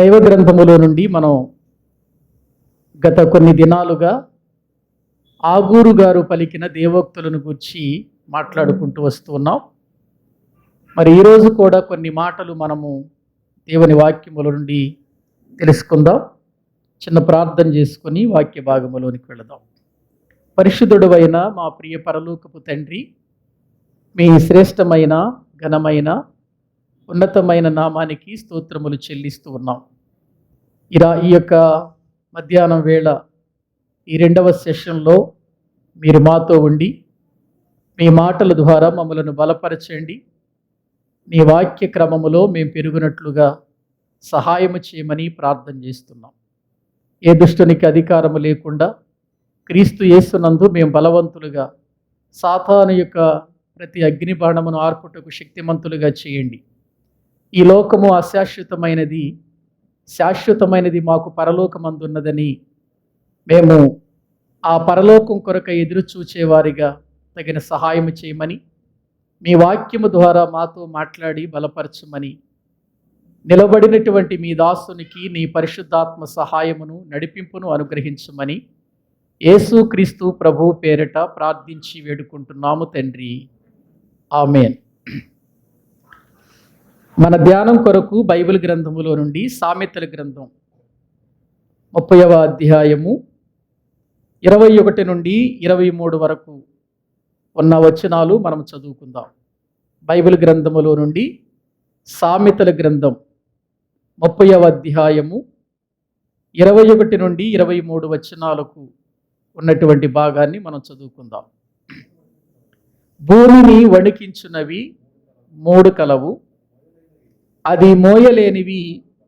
దైవ గ్రంథములో నుండి మనం గత కొన్ని దినాలుగా ఆగూరు గారు పలికిన దేవోక్తులను గురించి మాట్లాడుకుంటూ వస్తూ ఉన్నాం. మరి ఈరోజు కూడా కొన్ని మాటలు మనము దేవుని వాక్యముల నుండి తెలుసుకుందాం. చిన్న ప్రార్థన చేసుకొని వాక్య భాగములోనికి వెళదాం. పరిశుద్ధుడైన మా ప్రియ పరలోకపు తండ్రి, మీ శ్రేష్టమైన ఘనమైన ఉన్నతమైన నామానికి స్తోత్రములు చెల్లిస్తూ ఉన్నాం. ఈ యొక్క మధ్యాహ్నం వేళ ఈ రెండవ సెషన్లో మీరు మాతో ఉండి మీ మాటల ద్వారా మమ్మలను బలపరచండి. మీ వాక్య క్రమములో మేము పెరుగునట్లుగా సహాయము చేయమని ప్రార్థన చేస్తున్నాం. ఏ దుష్టునికి అధికారము లేకుండా క్రీస్తు యేసునందు మేము బలవంతులుగా సాతాను యొక్క ప్రతి అగ్ని బాణమును ఆర్పుటకు శక్తిమంతులుగా చేయండి. ఈ లోకము అశాశ్వతమైనది, శాశ్వతమైనది మాకు పరలోకమందున్నదని మేము ఆ పరలోకం కొరక ఎదురు చూచేవారిగా తగిన సహాయం చేయమని, మీ వాక్యము ద్వారా మాతో మాట్లాడి బలపరచమని, నిలబడినటువంటి మీ దాసునికి నీ పరిశుద్ధాత్మ సహాయమును నడిపింపును అనుగ్రహించమని యేసుక్రీస్తు ప్రభువు పేరిట ప్రార్థించి వేడుకుంటున్నాము తండ్రి, ఆమేన్. మన ధ్యానం కొరకు బైబిల్ గ్రంథములో నుండి సామెతల గ్రంథం 30వ అధ్యాయము 21 నుండి 23 వరకు ఉన్న వచనాలు మనం చదువుకుందాం. బైబిల్ గ్రంథములో నుండి సామెతల గ్రంథం 30వ అధ్యాయము 21 నుండి 23 వచనాలకు ఉన్నటువంటి భాగాన్ని మనం చదువుకుందాం. భూమిని వణికించునవి 3 కలవు, అది మోయలేనివి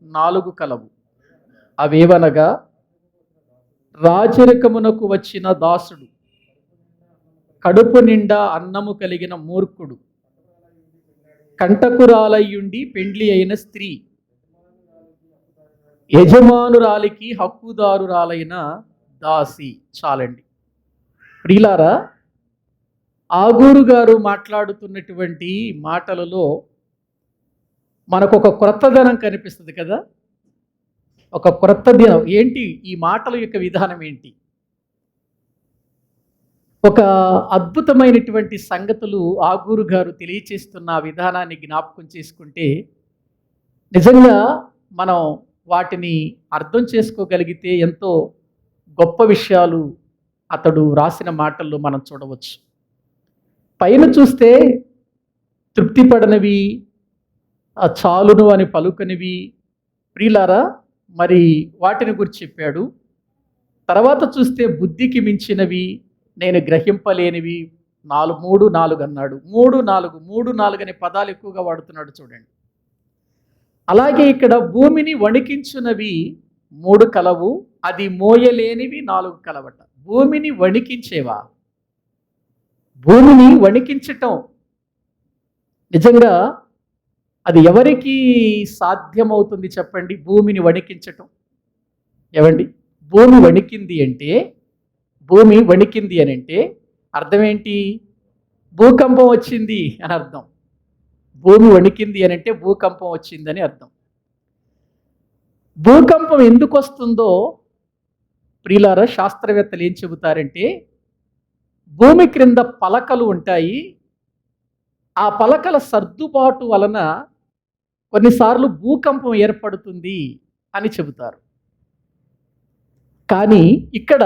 4 కలవు. అవేవనగా రాజరికమునకు వచ్చిన దాసుడు, కడుపు నిండా అన్నము కలిగిన మూర్ఖుడు, కంటకురాలయ్యుండి పెండ్లి అయిన స్త్రీ, యజమానురాలికి హక్కుదారురాలైన దాసి. చాలండి ప్రియులారా, ఆగూరు గారు మాట్లాడుతున్నటువంటి మాటలలో మనకు ఒక క్రొత్తదనం కనిపిస్తుంది కదా. ఒక క్రొత్త దినం ఏంటి? ఈ మాటల యొక్క విధానం ఏంటి? ఒక అద్భుతమైనటువంటి సంగతులు ఆగూరు గారు తెలియచేస్తున్న విధానాన్ని జ్ఞాపకం చేసుకుంటే నిజంగా మనం వాటిని అర్థం చేసుకోగలిగితే ఎంతో గొప్ప విషయాలు అతడు రాసిన మాటల్లో మనం చూడవచ్చు. పైన చూస్తే తృప్తిపడనివి, చాలును అని పలుకనివి ప్రియులారా, మరి వాటిని గురించి చెప్పాడు. తర్వాత చూస్తే బుద్ధికి మించినవి, నేను గ్రహింపలేనివి 3, 4 అన్నాడు. 3, 4 అనే పదాలు ఎక్కువగా వాడుతున్నాడు చూడండి. అలాగే ఇక్కడ భూమిని వణికించునవి 3 కలవు, అది మోయలేనివి 4 కలవట. భూమిని వణికించేవా? భూమిని వణికించటం నిజంగా అది ఎవరికి సాధ్యమవుతుంది చెప్పండి? భూమిని వణికించటం ఏవండి? భూమి వణికింది అని అంటే అర్థం ఏంటి? భూకంపం వచ్చింది అని అర్థం. భూమి వణికింది అని అంటే భూకంపం వచ్చిందని అర్థం. భూకంపం ఎందుకు వస్తుందో ప్రియులారా, శాస్త్రవేత్తలు ఏం చెబుతారంటే, భూమి క్రింద పలకలు ఉంటాయి. ఆ పలకల సర్దుబాటు వలన కొన్నిసార్లు భూకంపం ఏర్పడుతుంది అని చెబుతారు. కానీ ఇక్కడ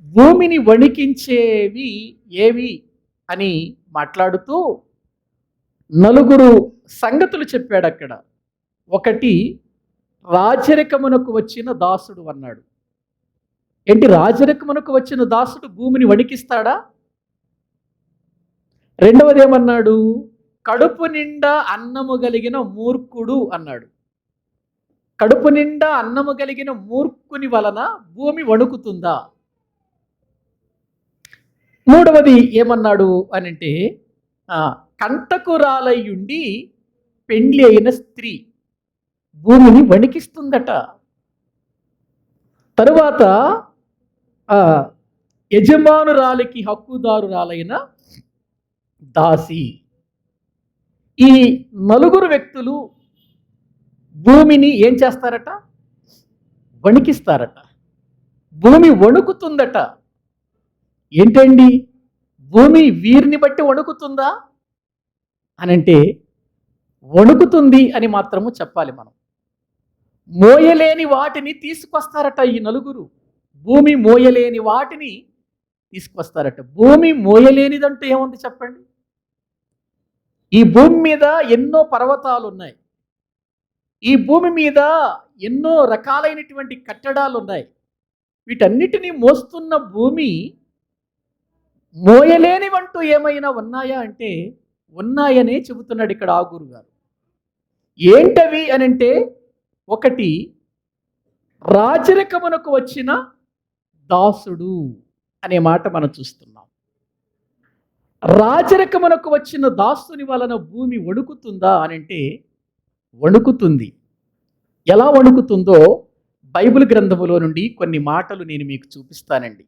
భూమిని వణికించేవి ఏవి అని మాట్లాడుతూ 4 సంగతులు చెప్పాడు అక్కడ. ఒకటి, రాజరికమునకు వచ్చిన దాసుడు అన్నాడు. ఏంటి? రాజరికమునకు వచ్చిన దాసుడు భూమిని వణికిస్తాడా? రెండవది ఏమన్నాడు? కడుపు నిండా అన్నము కలిగిన మూర్ఖుడు అన్నాడు. కడుపు నిండా అన్నము కలిగిన మూర్ఖుని వలన భూమి వణుకుతుందా? మూడవది ఏమన్నాడు అనంటే, కంటకురాలయ్యుండి పెండ్లి అయిన స్త్రీ భూమిని వణికిస్తుందట. తరువాత యజమానురాలికి హక్కుదారురాలైన దాసి. ఈ 4 వ్యక్తులు భూమిని ఏం చేస్తారట? వణికిస్తారట. భూమి వణుకుతుందట. ఏంటండి, భూమి వీరిని బట్టి వణుకుతుందా అనంటే వణుకుతుంది అని మాత్రము చెప్పాలి మనం. మోయలేని వాటిని తీసుకొస్తారట ఈ నలుగురు. భూమి మోయలేని వాటిని తీసుకొస్తారట. భూమి మోయలేనిదంటూ ఏముంది చెప్పండి? ఈ భూమి మీద ఎన్నో పర్వతాలు ఉన్నాయి. ఈ భూమి మీద ఎన్నో రకాలైనటువంటి కట్టడాలు ఉన్నాయి. వీటన్నిటినీ మోస్తున్న భూమి మోయలేనివంటూ ఏమైనా ఉన్నాయా అంటే ఉన్నాయనే చెబుతున్నాడు ఇక్కడ ఆగూరు గారు. ఏంటవి అనంటే, ఒకటి రాజరికమునకు వచ్చిన దాసుడు అనే మాట మనం చూస్తున్నాం. రాజరికమునకు వచ్చిన దాసుని వలన భూమి వణుకుతుందా అనంటే వణుకుతుంది. ఎలా వణుకుతుందో బైబిల్ గ్రంథములో నుండి కొన్ని మాటలు నేను మీకు చూపిస్తానండి.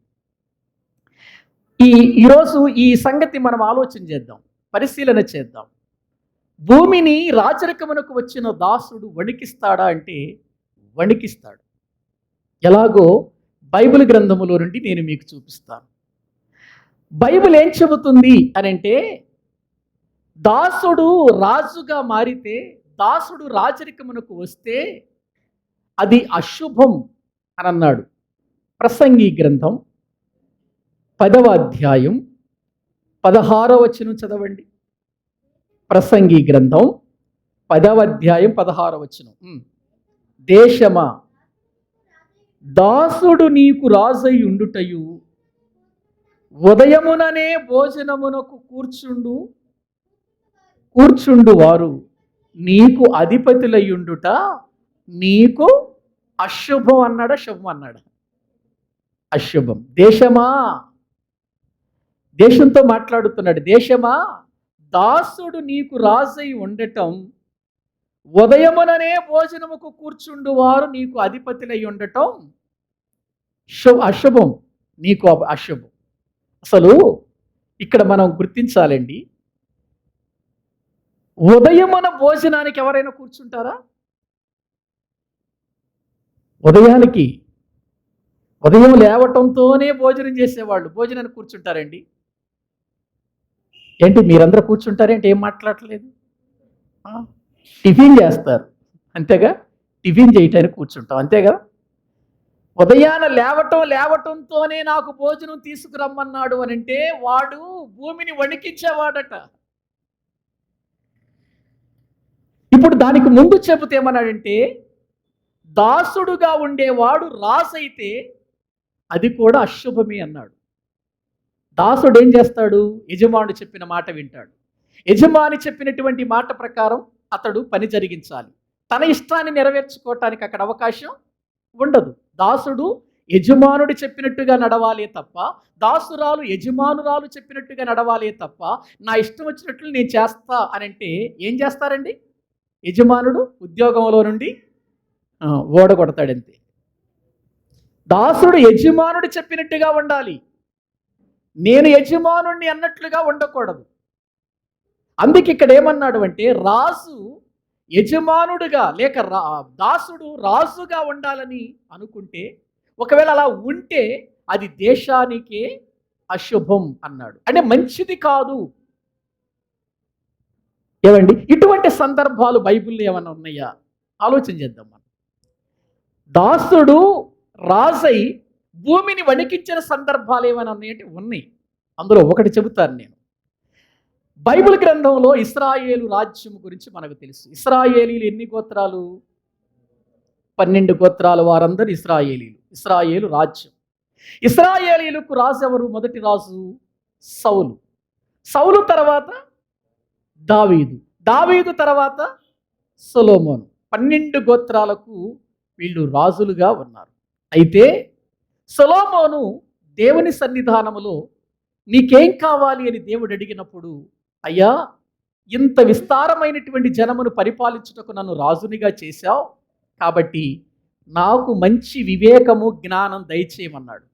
ఈరోజు ఈ సంగతి మనం ఆలోచన చేద్దాం, పరిశీలన చేద్దాం. భూమిని రాజరికమునకు వచ్చిన దాసుడు వణికిస్తాడా అంటే వణికిస్తాడు. ఎలాగో బైబిల్ గ్రంథములో నుండి నేను మీకు చూపిస్తాను. బైబిల్ ఏం చెబుతుంది అనంటే, దాసుడు రాజుగా మారితే, దాసుడు రాజరికమునకు వస్తే అది అశుభం అని అన్నాడు. ప్రసంగి గ్రంథం 10వ అధ్యాయం 16వ వచనం చదవండి. ప్రసంగి గ్రంథం 10వ అధ్యాయం 16వ వచనం. దేశమా, దాసుడు నీకు రాజై ఉండుటయు, ఉదయముననే భోజనమునకు కూర్చుండు వారు నీకు అధిపతులయ్యుండుట నీకు అశుభం అన్నాడా, శుభం అన్నాడా? అశుభం. దేశమా, దేశంతో మాట్లాడుతున్నాడు. దేశమా, దాసుడు నీకు రాజై ఉండటం, ఉదయముననే భోజనముకు కూర్చుండు వారు నీకు అధిపతులై ఉండటం అశుభం, నీకు అశుభం. అసలు ఇక్కడ మనం గుర్తించాలండి, ఉదయమున భోజనానికి ఎవరైనా కూర్చుంటారా? ఉదయం లేవటంతోనే భోజనం చేసేవాళ్ళు భోజనానికి కూర్చుంటారండి. ఏంటి మీరందరూ కూర్చుంటారేంటి? ఏం మాట్లాడలేదు? టిఫిన్ చేస్తారు అంతేగా, టిఫిన్ చేయటానికి కూర్చుంటాం అంతేగా. ఉదయాన లేవటంతోనే నాకు భోజనం తీసుకురమ్మన్నాడు అని అంటే వాడు భూమిని వణికించేవాడట. ఇప్పుడు దానికి ముందు చెబితే ఏమన్నాడంటే, దాసుడుగా ఉండేవాడు రాజు అయితే అది కూడా అశుభమే అన్నాడు. దాసుడు ఏం చేస్తాడు? యజమానుడు చెప్పిన మాట వింటాడు. యజమాని చెప్పినటువంటి మాట ప్రకారం అతడు పని జరిగించాలి. తన ఇష్టాన్ని నెరవేర్చుకోవటానికి అక్కడ అవకాశం ఉండదు. దాసుడు యజమానుడు చెప్పినట్టుగా నడవాలే తప్ప, దాసురాలు యజమానురాలు చెప్పినట్టుగా నడవాలే తప్ప, నా ఇష్టం వచ్చినట్లు నేను చేస్తా అని అంటే ఏం చేస్తారండి? యజమానుడు ఉద్యోగంలో నుండి ఓడగొడతాడంతే. దాసుడు యజమానుడు చెప్పినట్టుగా ఉండాలి, నేను యజమానుణ్ణి అన్నట్లుగా ఉండకూడదు. అందుకే ఇక్కడ ఏమన్నాడు అంటే, రాజు యజమానుడుగా లేక దాసుడు రాజుగా ఉండాలని అనుకుంటే, ఒకవేళ అలా ఉంటే అది దేశానికే అశుభం అన్నాడు. అంటే మంచిది కాదు. ఏమండి, ఇటువంటి సందర్భాలు బైబిల్లో ఏమన్నా ఉన్నాయా? ఆలోచన చేద్దాం మనం. దాసుడు రాజై భూమిని వణికించిన సందర్భాలు ఏమైనా ఉన్నాయంటే ఉన్నాయి. అందులో ఒకటి చెబుతాను నేను. బైబిల్ గ్రంథంలో ఇశ్రాయేలు రాజ్యం గురించి మనకు తెలుసు. ఇశ్రాయేలీలు ఎన్ని గోత్రాలు? 12 గోత్రాలు వారందరూ ఇశ్రాయేలీలు. ఇశ్రాయేలు రాజ్యం. ఇశ్రాయేలీలకు రాజు ఎవరు? మొదటి రాజు సౌలు. సౌలు తర్వాత దావీదు. దావీదు తర్వాత సొలొమోను. 12 గోత్రాలకు వీళ్ళు రాజులుగా ఉన్నారు. అయితే సొలొమోను దేవుని సన్నిధానములో నీకేం కావాలి అని దేవుడు అడిగినప్పుడు, అయ్యా, ఇంత విస్తారమైనటువంటి జనమును పరిపాలించుటకు నన్ను రాజునిగా చేశావు, కాబట్టి నాకు మంచి వివేకము జ్ఞానం దయచేయమన్నాడు.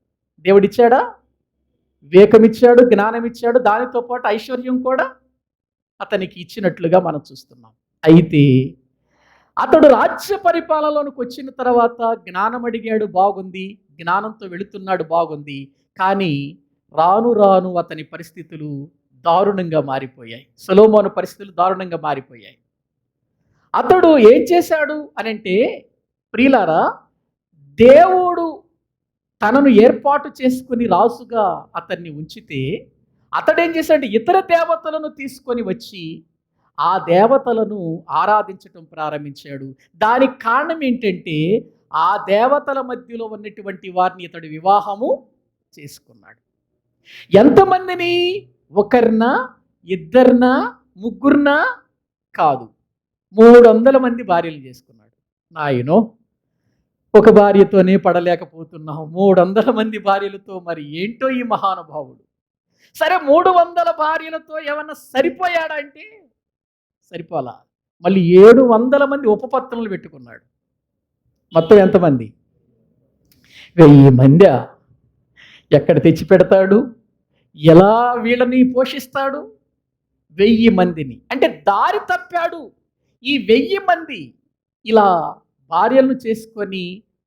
దేవుడిచ్చాడా? వివేకం ఇచ్చాడు, జ్ఞానం ఇచ్చాడు, దానితో పాటు ఐశ్వర్యం కూడా అతనికి ఇచ్చినట్లుగా మనం చూస్తున్నాం. అయితే అతడు రాజ్య పరిపాలనలోనికి వచ్చిన తర్వాత జ్ఞానం అడిగాడు, బాగుంది, జ్ఞానంతో వెళుతున్నాడు, బాగుంది. కానీ రాను రాను అతని పరిస్థితులు దారుణంగా మారిపోయాయి. సొలొమోను పరిస్థితులు దారుణంగా మారిపోయాయి. అతడు ఏం చేశాడు అనంటే, ప్రియులారా, దేవుడు తనను ఏర్పాటు చేసుకుని రాజుగా అతన్ని ఉంచితే అతడేం చేశాడు, ఇతర దేవతలను తీసుకొని వచ్చి ఆ దేవతలను ఆరాధించటం ప్రారంభించాడు. దానికి కారణం ఏంటంటే, ఆ దేవతల మధ్యలో ఉన్నటువంటి వారిని ఇతడు వివాహము చేసుకున్నాడు. ఎంతమందిని? ఒకరినా, ఇద్దరినా, ముగ్గురునా? కాదు, 300 మంది భార్యలు చేసుకున్నాడు. నాయనో, ఒక భార్యతోనే పడలేకపోతున్నాం, 300 మంది భార్యలతో మరి ఏంటో ఈ మహానుభావుడు. సరే, 300 భార్యలతో ఏమన్నా సరిపోయాడా అంటే సరిపోలా. మళ్ళీ 700 మంది ఉపపత్నులు పెట్టుకున్నాడు. మొత్తం ఎంతమంది? 1000 మంది. ఎక్కడ తెచ్చి పెడతాడు? ఎలా వీళ్ళని పోషిస్తాడు? 1000 మందిని. అంటే దారి తప్పాడు. ఈ 1000 మంది ఇలా భార్యలను చేసుకొని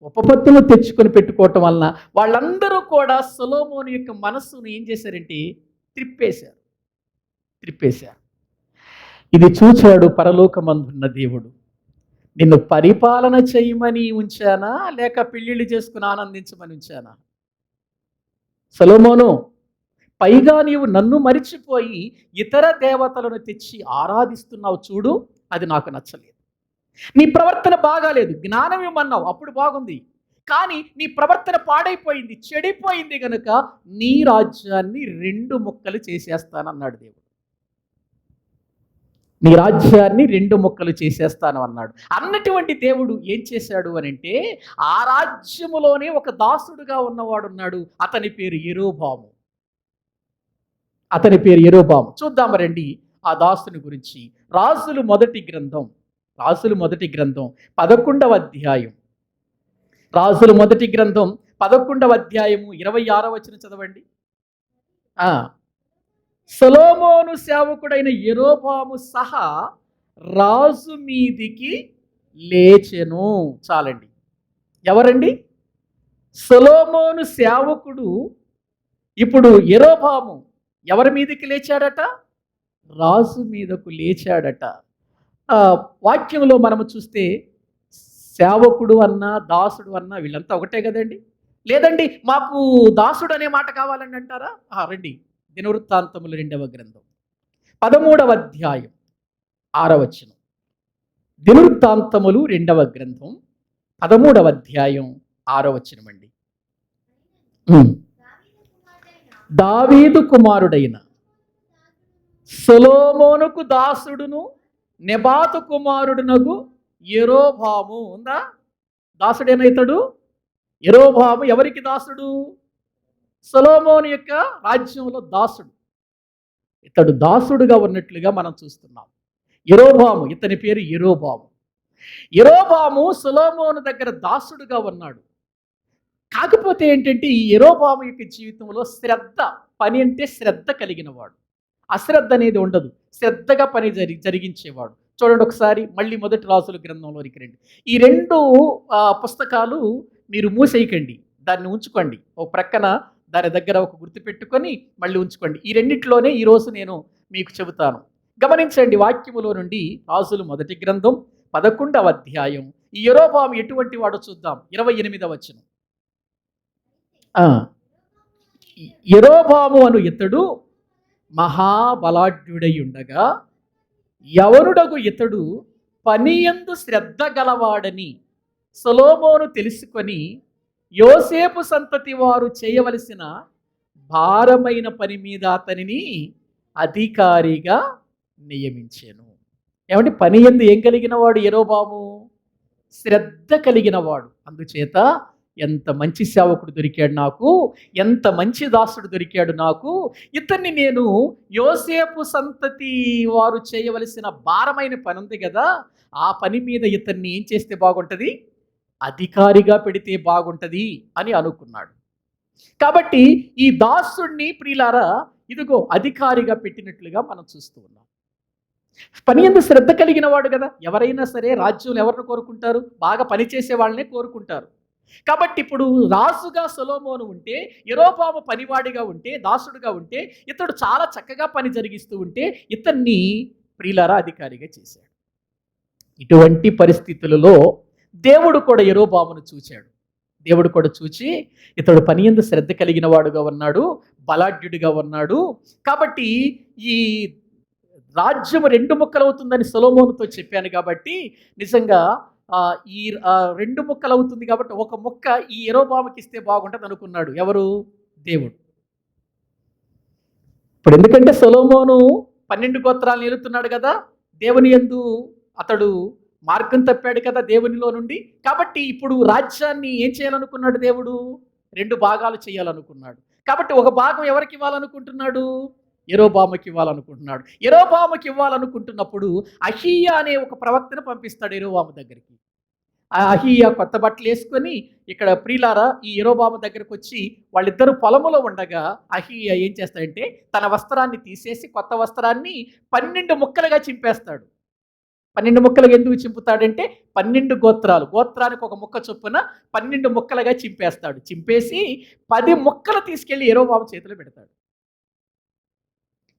ఉపపత్తులు తెచ్చుకొని పెట్టుకోవటం వలన వాళ్ళందరూ కూడా సొలొమోను యొక్క మనస్సును ఏం చేశారంటే త్రిప్పేశారు. ఇది చూచాడు పరలోకమందున్న దేవుడు. నిన్ను పరిపాలన చేయమని ఉంచానా, లేక పెళ్ళిళ్ళు చేసుకుని ఆనందించమని ఉంచానా? సొలొమోను, పైగా నీవు నన్ను మరిచిపోయి ఇతర దేవతలను తెచ్చి ఆరాధిస్తున్నావు చూడు, అది నాకు నచ్చలేదు. నీ ప్రవర్తన బాగాలేదు. జ్ఞానం ఇవ్వమన్నావు, అప్పుడు బాగుంది. కానీ నీ ప్రవర్తన పాడైపోయింది, చెడిపోయింది గనుక నీ రాజ్యాన్ని 2 ముక్కలు చేసేస్తానన్నాడు దేవుడు. నీ రాజ్యాన్ని 2 ముక్కలు చేసేస్తాను అన్నాడు. అన్నటువంటి దేవుడు ఏం చేశాడు అని అంటే, ఆ రాజ్యములోనే ఒక దాసుడుగా ఉన్నవాడున్నాడు. అతని పేరు యెరోబాము. చూద్దాం రండి ఆ దాసుని గురించి. రాజులు మొదటి గ్రంథం 11వ అధ్యాయం. రాజులు మొదటి గ్రంథం 11వ అధ్యాయము 26వ వచనం చదవండి. సొలొమోను సేవకుడైన యెరోబాము సహా రాజు మీదికి లేచెను. చాలండి. ఎవరండి? సొలొమోను సేవకుడు ఇప్పుడు యెరోబాము ఎవరి మీదకి లేచాడట? రాజు మీదకు లేచాడట. వాక్యంలో మనము చూస్తే సేవకుడు అన్నా, దాసుడు అన్నా వీళ్ళంతా ఒకటే కదండి. లేదండి, మాకు దాసుడు అనే మాట కావాలని అంటారా? రండి, దినవృత్తాంతములు 2వ గ్రంథం 13వ అధ్యాయం 6వ వచనం. దినవృత్తాంతములు 2వ గ్రంథం 13వ అధ్యాయం 6వ వచనం అండి. దావీదు కుమారుడైన సొలొమోనుకు దాసుడును నెబాతు కుమారుడునగు యెరోబాము ఉందా? దాసుడేనా ఇతడు? యెరోబాము ఎవరికి దాసుడు? సొలొమోను యొక్క రాజ్యంలో దాసుడు. ఇతడు దాసుడుగా ఉన్నట్లుగా మనం చూస్తున్నాం. యెరోబాము, ఇతని పేరు యెరోబాము సొలొమోను దగ్గర దాసుడుగా ఉన్నాడు. కాకపోతే ఏంటంటే, ఈ యెరోబాము యొక్క జీవితంలో పని అంటే శ్రద్ధ కలిగిన వాడు. అశ్రద్ధ అనేది ఉండదు. శ్రద్ధగా పని జరిగించేవాడు. చూడండి ఒకసారి మళ్ళీ మొదటి రాజుల గ్రంథంలోనికి రండి. ఈ 2 పుస్తకాలు మీరు మూసేయకండి, దాన్ని ఉంచుకోండి ఒక ప్రక్కన, దాని దగ్గర ఒక గుర్తు పెట్టుకొని మళ్ళీ ఉంచుకోండి. ఈ రెండిట్లోనే ఈరోజు నేను మీకు చెబుతాను. గమనించండి, వాక్యములో నుండి రాజులు మొదటి గ్రంథం 11వ అధ్యాయం. ఈ యెరోబాము ఎటువంటి వాడో చూద్దాం. 28వ వచనం. యెరోబాము అను ఇతడు మహాబలాఢ్యుడై ఉండగా యవనుడగు ఇతడు పనియందు శ్రద్ధ గలవాడని సొలొమోను తెలుసుకొని యోసేపు సంతతి వారు చేయవలసిన భారమైన పని మీద అతనిని అధికారిగా నియమించాను. ఏమంటే, పని యందు ఏం కలిగిన వాడు యెరోబాము? శ్రద్ధ కలిగిన వాడు. అందుచేత ఎంత మంచి సేవకుడు దొరికాడు నాకు, ఎంత మంచి దాసుడు దొరికాడు నాకు. ఇతన్ని నేను యోసేపు సంతతి వారు చేయవలసిన భారమైన పని ఉంది కదా, ఆ పని మీద ఇతన్ని ఏం చేస్తే బాగుంటుంది? అధికారిగా పెడితే బాగుంటుంది అని అనుకున్నాడు. కాబట్టి ఈ దాసుడిని ప్రియులారా ఇదిగో అధికారిగా పెట్టినట్లుగా మనం చూస్తూ ఉన్నాం. పని యందు శ్రద్ధ కలిగిన వాడు కదా. ఎవరైనా సరే రాజ్యంలో ఎవరిని కోరుకుంటారు? బాగా పనిచేసే వాళ్ళనే కోరుకుంటారు. కాబట్టి ఇప్పుడు రాజుగా సొలొమోను ఉంటే, యరొబాము పనివాడిగా ఉంటే, దాసుడుగా ఉంటే, ఇతడు చాలా చక్కగా పని జరిగిస్తూ ఉంటే, ఇతన్ని ప్రియులారా అధికారిగా చేశాడు. ఇటువంటి పరిస్థితులలో దేవుడు కూడా యరొబామును చూచాడు. దేవుడు కూడా చూచి ఇతడు పని యందు శ్రద్ధ కలిగిన వాడుగా ఉన్నాడు, బలాఢ్యుడిగా ఉన్నాడు. కాబట్టి ఈ రాజ్యం 2 ముక్కలవుతుందని సొలొమోనుతో చెప్పాను కాబట్టి నిజంగా ఈ 2 ముక్కలవుతుంది కాబట్టి ఒక ముక్క ఈ యరొబాముకి ఇస్తే బాగుంటుంది అనుకున్నాడు. ఎవరు? దేవుడు. ఇప్పుడు ఎందుకంటే సొలొమోను 12 గోత్రాలను ఏలుతున్నాడు కదా, దేవుని యందు అతడు మార్గం తప్పాడు కదా దేవునిలో నుండి. కాబట్టి ఇప్పుడు రాజ్యాన్ని ఏం చేయాలనుకున్నాడు దేవుడు? 2 భాగాలు చేయాలనుకున్నాడు. కాబట్టి ఒక భాగం ఎవరికి ఇవ్వాలనుకుంటున్నాడు? యరొబాముకి ఇవ్వాలనుకుంటున్నాడు. యరొబాముకి ఇవ్వాలనుకుంటున్నప్పుడు అహీయా అనే ఒక ప్రవక్తను పంపిస్తాడు యరొబాము దగ్గరికి. ఆ అహీయా కొత్త బట్టలు వేసుకొని ఇక్కడ ప్రియులారా ఈ యరొబాము దగ్గరకు వచ్చి వాళ్ళిద్దరూ పొలములో ఉండగా అహీయా ఏం చేస్తాడంటే తన వస్త్రాన్ని తీసేసి కొత్త వస్త్రాన్ని 12 ముక్కలుగా చింపేస్తాడు. 12 ముక్కలుగా ఎందుకు చింపుతాడంటే 12 గోత్రాలు, గోత్రానికి ఒక ముక్క చొప్పున 12 ముక్కలుగా చింపేస్తాడు. చింపేసి 10 ముక్కలు తీసుకెళ్లి యరొబాము చేతిలో పెడతాడు.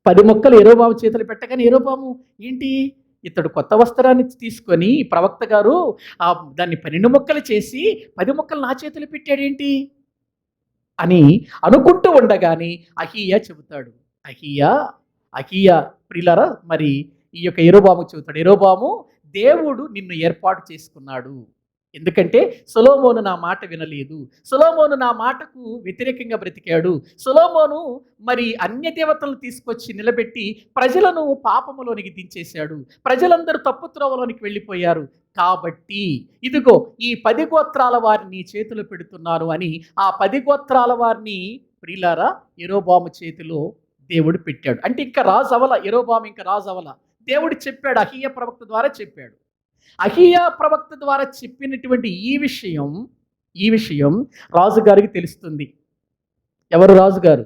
10 ముక్కలు యరొబాము చేతులు పెట్టగానే యరొబాము ఏంటి, ఇతడు కొత్త వస్త్రాన్ని తీసుకొని ప్రవక్త గారు దాన్ని 12 ముక్కలు చేసి 10 ముక్కలు నా చేతులు పెట్టాడేంటి అని అనుకుంటూ ఉండగానే అహీయా చెబుతాడు. అహీయా అహీయా ప్రియులారా మరి ఈ యొక్క యరొబాము చెబుతాడు, యరొబాము దేవుడు నిన్ను ఏర్పాటు చేసుకున్నాడు. ఎందుకంటే సొలొమోను నా మాట వినలేదు, సొలొమోను నా మాటకు వ్యతిరేకంగా బ్రతికాడు, సొలొమోను మరి అన్య దేవతలను తీసుకొచ్చి నిలబెట్టి ప్రజలను పాపములోనికి దించేశాడు, ప్రజలందరూ తప్పు త్రోవలోనికి వెళ్ళిపోయారు. కాబట్టి ఇదిగో ఈ 10 గోత్రాల వారిని నీ చేతిలో పెడుతున్నాను అని ఆ 10 గోత్రాల వారిని ప్రియులారా యరొబాము చేతిలో దేవుడు పెట్టాడు. అంటే ఇంకా రాజు అవల, యరొబాము ఇంకా రాజు అవల. దేవుడు చెప్పాడు, అహీయా ప్రవక్త ద్వారా చెప్పాడు. అహీయా ప్రవక్త ద్వారా చెప్పినటువంటి ఈ విషయం రాజుగారికి తెలుస్తుంది. ఎవరు రాజుగారు?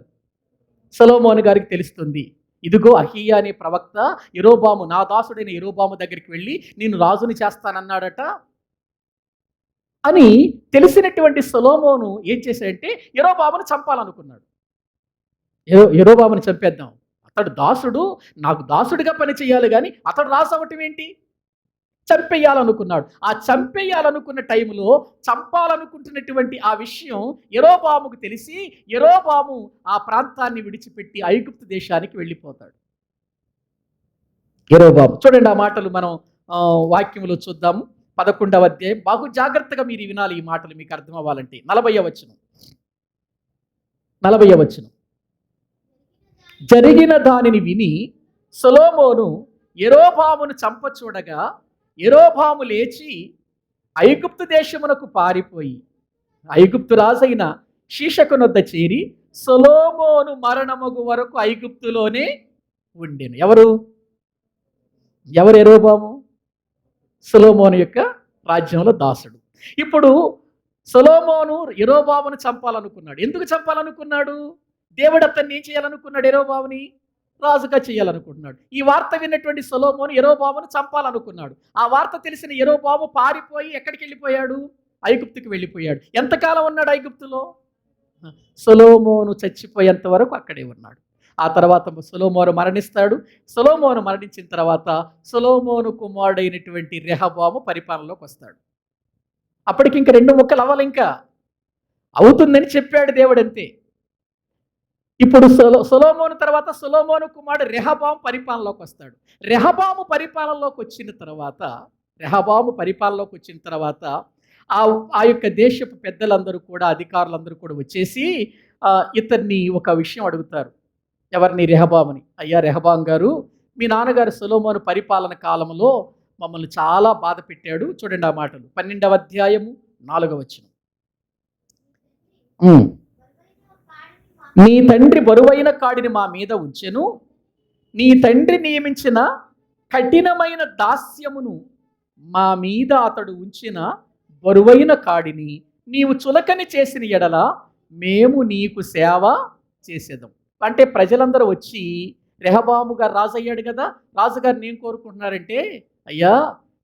సొలొమోను గారికి తెలుస్తుంది. ఇదిగో అహీయా అనే ప్రవక్త యరొబాము, నా దాసుడైన యరొబాము దగ్గరికి వెళ్ళి నేను రాజుని చేస్తానన్నాడట అని తెలిసినటువంటి సొలొమోను ఏం చేశాడంటే యరొబామును చంపాలనుకున్నాడు. యరొబామును చంపేద్దాం, అతడు దాసుడు, నాకు దాసుడిగా పని చేయాలి కానీ అతడు రాజు అవ్వటం ఏంటి, చంపేయాలనుకున్నాడు. ఆ చంపేయాలనుకున్న టైంలో చంపాలనుకుంటున్నటువంటి ఆ విషయం యరొబాముకు తెలిసి యరొబాము ఆ ప్రాంతాన్ని విడిచిపెట్టి ఐగుప్తు దేశానికి వెళ్ళిపోతాడు. యరొబాము చూడండి, ఆ మాటలు మనం వాక్యంలో చూద్దాము. 11వ అధ్యాయం, బాగా జాగ్రత్తగా మీరు వినాలి, ఈ మాటలు మీకు అర్థం అవ్వాలంటే. 40వ వచనం, జరిగిన దానిని విని సొలొమోను యరొబామును చంపచూడగా యరొబాము లేచి ఐగుప్తు దేశమునకు పారిపోయి ఐగుప్తు రాజైన షీషకునొద్ద చేరి సొలొమోను మరణమగు వరకు ఐగుప్తులోనే ఉండెను. ఎవరు యరొబాము? సొలొమోను యొక్క రాజ్యంలో దాసుడు. ఇప్పుడు సొలొమోను యరొబామును చంపాలనుకున్నాడు. ఎందుకు చంపాలనుకున్నాడు? దేవుడు అతన్ని ఏం చేయాలనుకున్నాడు? యరొబాముని రాజుగా చేయాలనుకుంటున్నాడు. ఈ వార్త విన్నటువంటి సొలొమోను యరొబామును చంపాలనుకున్నాడు. ఆ వార్త తెలిసిన యరొబాము పారిపోయి ఎక్కడికి వెళ్ళిపోయాడు? ఐగుప్తుకి వెళ్ళిపోయాడు. ఎంతకాలం ఉన్నాడు ఐగుప్తులో? సొలొమోను చచ్చిపోయేంత వరకు అక్కడే ఉన్నాడు. ఆ తర్వాత సొలొమోను మరణిస్తాడు. సొలొమోను మరణించిన తర్వాత సొలొమోను కుమారుడైనటువంటి రెహబాము పరిపాలనలోకి వస్తాడు. అప్పటికి ఇంక 2 ముక్కలు అవ్వాలి, ఇంకా అవుతుందని చెప్పాడు దేవుడు, అంతే. ఇప్పుడు సొలొమోను తర్వాత సొలొమోను కుమారుడు రెహబాము పరిపాలనలోకి వస్తాడు. రెహబాము పరిపాలనలోకి వచ్చిన తర్వాత ఆ యొక్క దేశపు పెద్దలందరూ కూడా, అధికారులందరూ కూడా వచ్చేసి ఇతన్ని ఒక విషయం అడుగుతారు. ఎవరిని? రెహబాముని. అయ్యా రెహబాం గారు, మీ నాన్నగారు సొలొమోను పరిపాలన కాలంలో మమ్మల్ని చాలా బాధ పెట్టాడు. చూడండి ఆ మాటలు, 12వ అధ్యాయము 4వ వచనం. నీ తండ్రి బరువైన కాడిని మా మీద ఉంచెను, నీ తండ్రి నియమించిన కఠినమైన దాస్యమును మా మీద అతడు ఉంచిన బరువైన కాడిని నీవు చులకని చేసిన ఎడల మేము నీకు సేవ చేసేదాం. అంటే ప్రజలందరూ వచ్చి రెహబాము గారు రాజు అయ్యాడు కదా, రాజుగారిని ఏం కోరుకుంటున్నారంటే, అయ్యా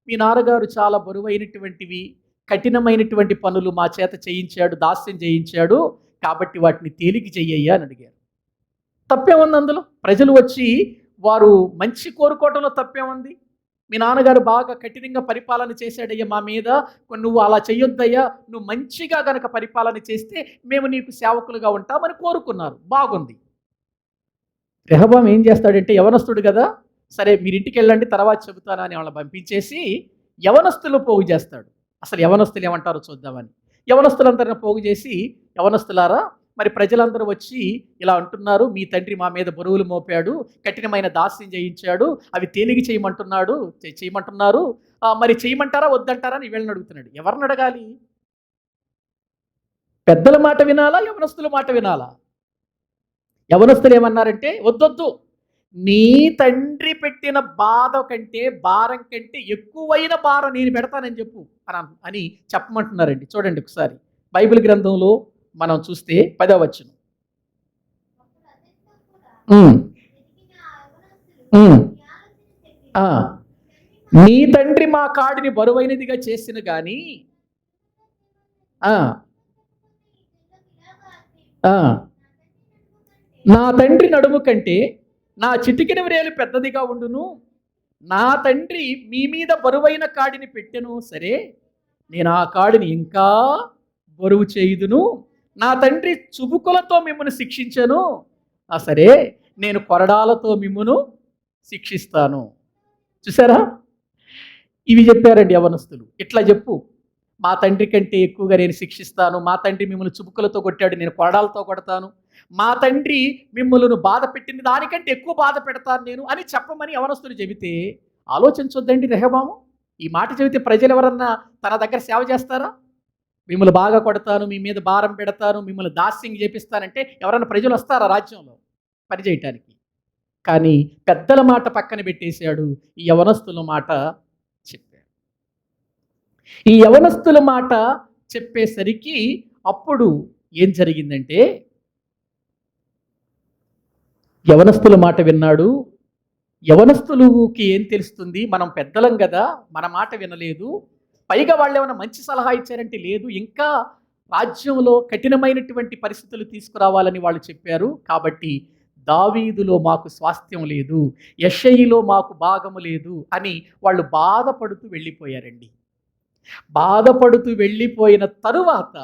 మీ నాన్నగారు చాలా బరువైనటువంటివి, కఠినమైనటువంటి పనులు మా చేత చేయించాడు, దాస్యం చేయించాడు, కాబట్టి వాటిని తేలిక చెయ్యయ్యా అని అడిగారు. తప్పేముంది అందులో? ప్రజలు వచ్చి వారు మంచి కోరుకోవటంలో తప్పేముంది? మీ నాన్నగారు బాగా కఠినంగా పరిపాలన చేశాడయ్యా మా మీద, నువ్వు అలా చెయ్యొద్దయ్యా, నువ్వు మంచిగా గనక పరిపాలన చేస్తే మేము నీకు సేవకులుగా ఉంటామని కోరుకున్నారు, బాగుంది. రెహబాం ఏం చేస్తాడంటే, యవనస్తుడు కదా, సరే మీరు ఇంటికి వెళ్ళండి తర్వాత చెబుతానా అని వాళ్ళని పంపించేసి యవనస్తులు పోగు చేస్తాడు. అసలు యవనస్తులు ఏమంటారో చూద్దామని. యవనస్తులందరిని పోగు చేసి, యవనస్తులారా మరి ప్రజలందరూ వచ్చి ఇలా అంటున్నారు, మీ తండ్రి మా మీద బరువులు మోపాడు, కఠినమైన దాస్యం చేయించాడు, అవి తేలిక చేయమంటున్నారు, మరి చేయమంటారా వద్దంటారా అని వీళ్ళని అడుగుతున్నాడు. ఎవరిని అడగాలి? పెద్దల మాట వినాలా, యవనస్తుల మాట వినాలా? యవనస్తులు ఏమన్నారంటే, వద్దొద్దు, నీ తండ్రి పెట్టిన బాధ కంటే, భారం కంటే ఎక్కువైన భారం నేను పెడతానని చెప్పు అని చెప్పమంటున్నారండి. చూడండి ఒకసారి బైబిల్ గ్రంథంలో మనం చూస్తే 10వ వచనం. నీ తండ్రి మా కాడిని బరువైనదిగా చేసిన గాని నా తండ్రి నడుము కంటే నా చిటికిన వ్రేలు పెద్దదిగా ఉండును, నా తండ్రి మీ మీద బరువైన కాడిని పెట్టెను, సరే నేను ఆ కాడిని ఇంకా బరువు చేయుదును, నా తండ్రి చుబుకులతో మిమ్మల్ని శిక్షించను, సరే నేను కొరడాలతో మిమ్మును శిక్షిస్తాను. చూసారా, ఇవి చెప్పారండి యవనస్తులు. ఇట్లా చెప్పు, మా తండ్రి కంటే ఎక్కువగా నేను శిక్షిస్తాను, మా తండ్రి మిమ్మల్ని చుబుకులతో కొట్టాడు, నేను కొరడాలతో కొడతాను, మా తండ్రి మిమ్మల్ని బాధ పెట్టింది దానికంటే ఎక్కువ బాధ పెడతాను నేను అని చెప్పమని యవనస్తులు చెబితే, ఆలోచించొద్దండి రెహబాము, ఈ మాట చెబితే ప్రజలు ఎవరన్నా తన దగ్గర సేవ చేస్తారా? మిమ్మల్ని బాగా కొడతాను, మీ మీద భారం పెడతాను, మిమ్మల్ని దాస్యం చేపిస్తానంటే ఎవరన్నా ప్రజలు వస్తారా రాజ్యంలో పనిచేయటానికి? కానీ పెద్దల మాట పక్కన పెట్టేశాడు, ఈ యవనస్తుల మాట చెప్పాడు. ఈ యవనస్తుల మాట చెప్పేసరికి అప్పుడు ఏం జరిగిందంటే, యవనస్తుల మాట విన్నాడు. యవనస్తులకి ఏం తెలుస్తుంది, మనం పెద్దలం కదా, మన మాట వినలేదు, పైగా వాళ్ళు ఏమైనా మంచి సలహా ఇచ్చారంటే లేదు, ఇంకా రాజ్యంలో కఠినమైనటువంటి పరిస్థితులు తీసుకురావాలని వాళ్ళు చెప్పారు, కాబట్టి దావీదులో మాకు స్వాస్థ్యం లేదు, యెషయిలో మాకు భాగము లేదు అని వాళ్ళు బాధపడుతూ వెళ్ళిపోయారండి. బాధపడుతూ వెళ్ళిపోయిన తరువాత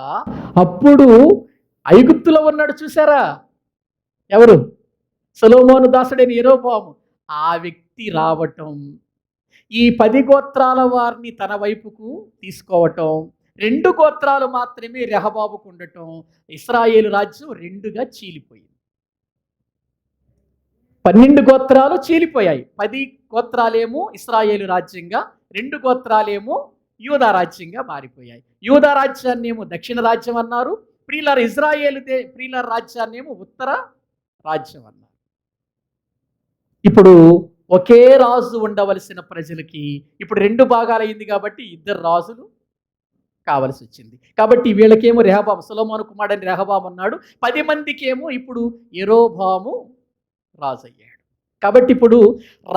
అప్పుడు ఐగుప్తులో ఉన్నాడు చూసారా, ఎవరు? సొలొమోను దాసుడైన యెరోబోము. ఆ వ్యక్తి రావటం, ఈ 10 గోత్రాల వారిని తన వైపుకు తీసుకోవటం, 2 గోత్రాలు మాత్రమే రెహబాబుకు ఉండటం, ఇశ్రాయేలు రాజ్యం 2గా చీలిపోయింది. 12 గోత్రాలు చీలిపోయాయి. 10 గోత్రాలేమో ఇశ్రాయేలు రాజ్యంగా, 2 గోత్రాలేమో యూదా రాజ్యంగా మారిపోయాయి. యూదా రాజ్యాన్ని ఏమో దక్షిణ రాజ్యం అన్నారు, ప్రియులార రాజ్యాన్ని ఏమో ఉత్తర రాజ్యం అన్నారు. ఇప్పుడు ఒకే రాజు ఉండవలసిన ప్రజలకి ఇప్పుడు 2 భాగాలైంది కాబట్టి 2 రాజులు కావలసి వచ్చింది. కాబట్టి వీళ్ళకేమో రెహబాము, సొలొమోను కుమారుడైన రెహబాము అన్నాడు, 10 మందికేమో ఇప్పుడు యెరోబాము రాజు అయ్యాడు. కాబట్టి ఇప్పుడు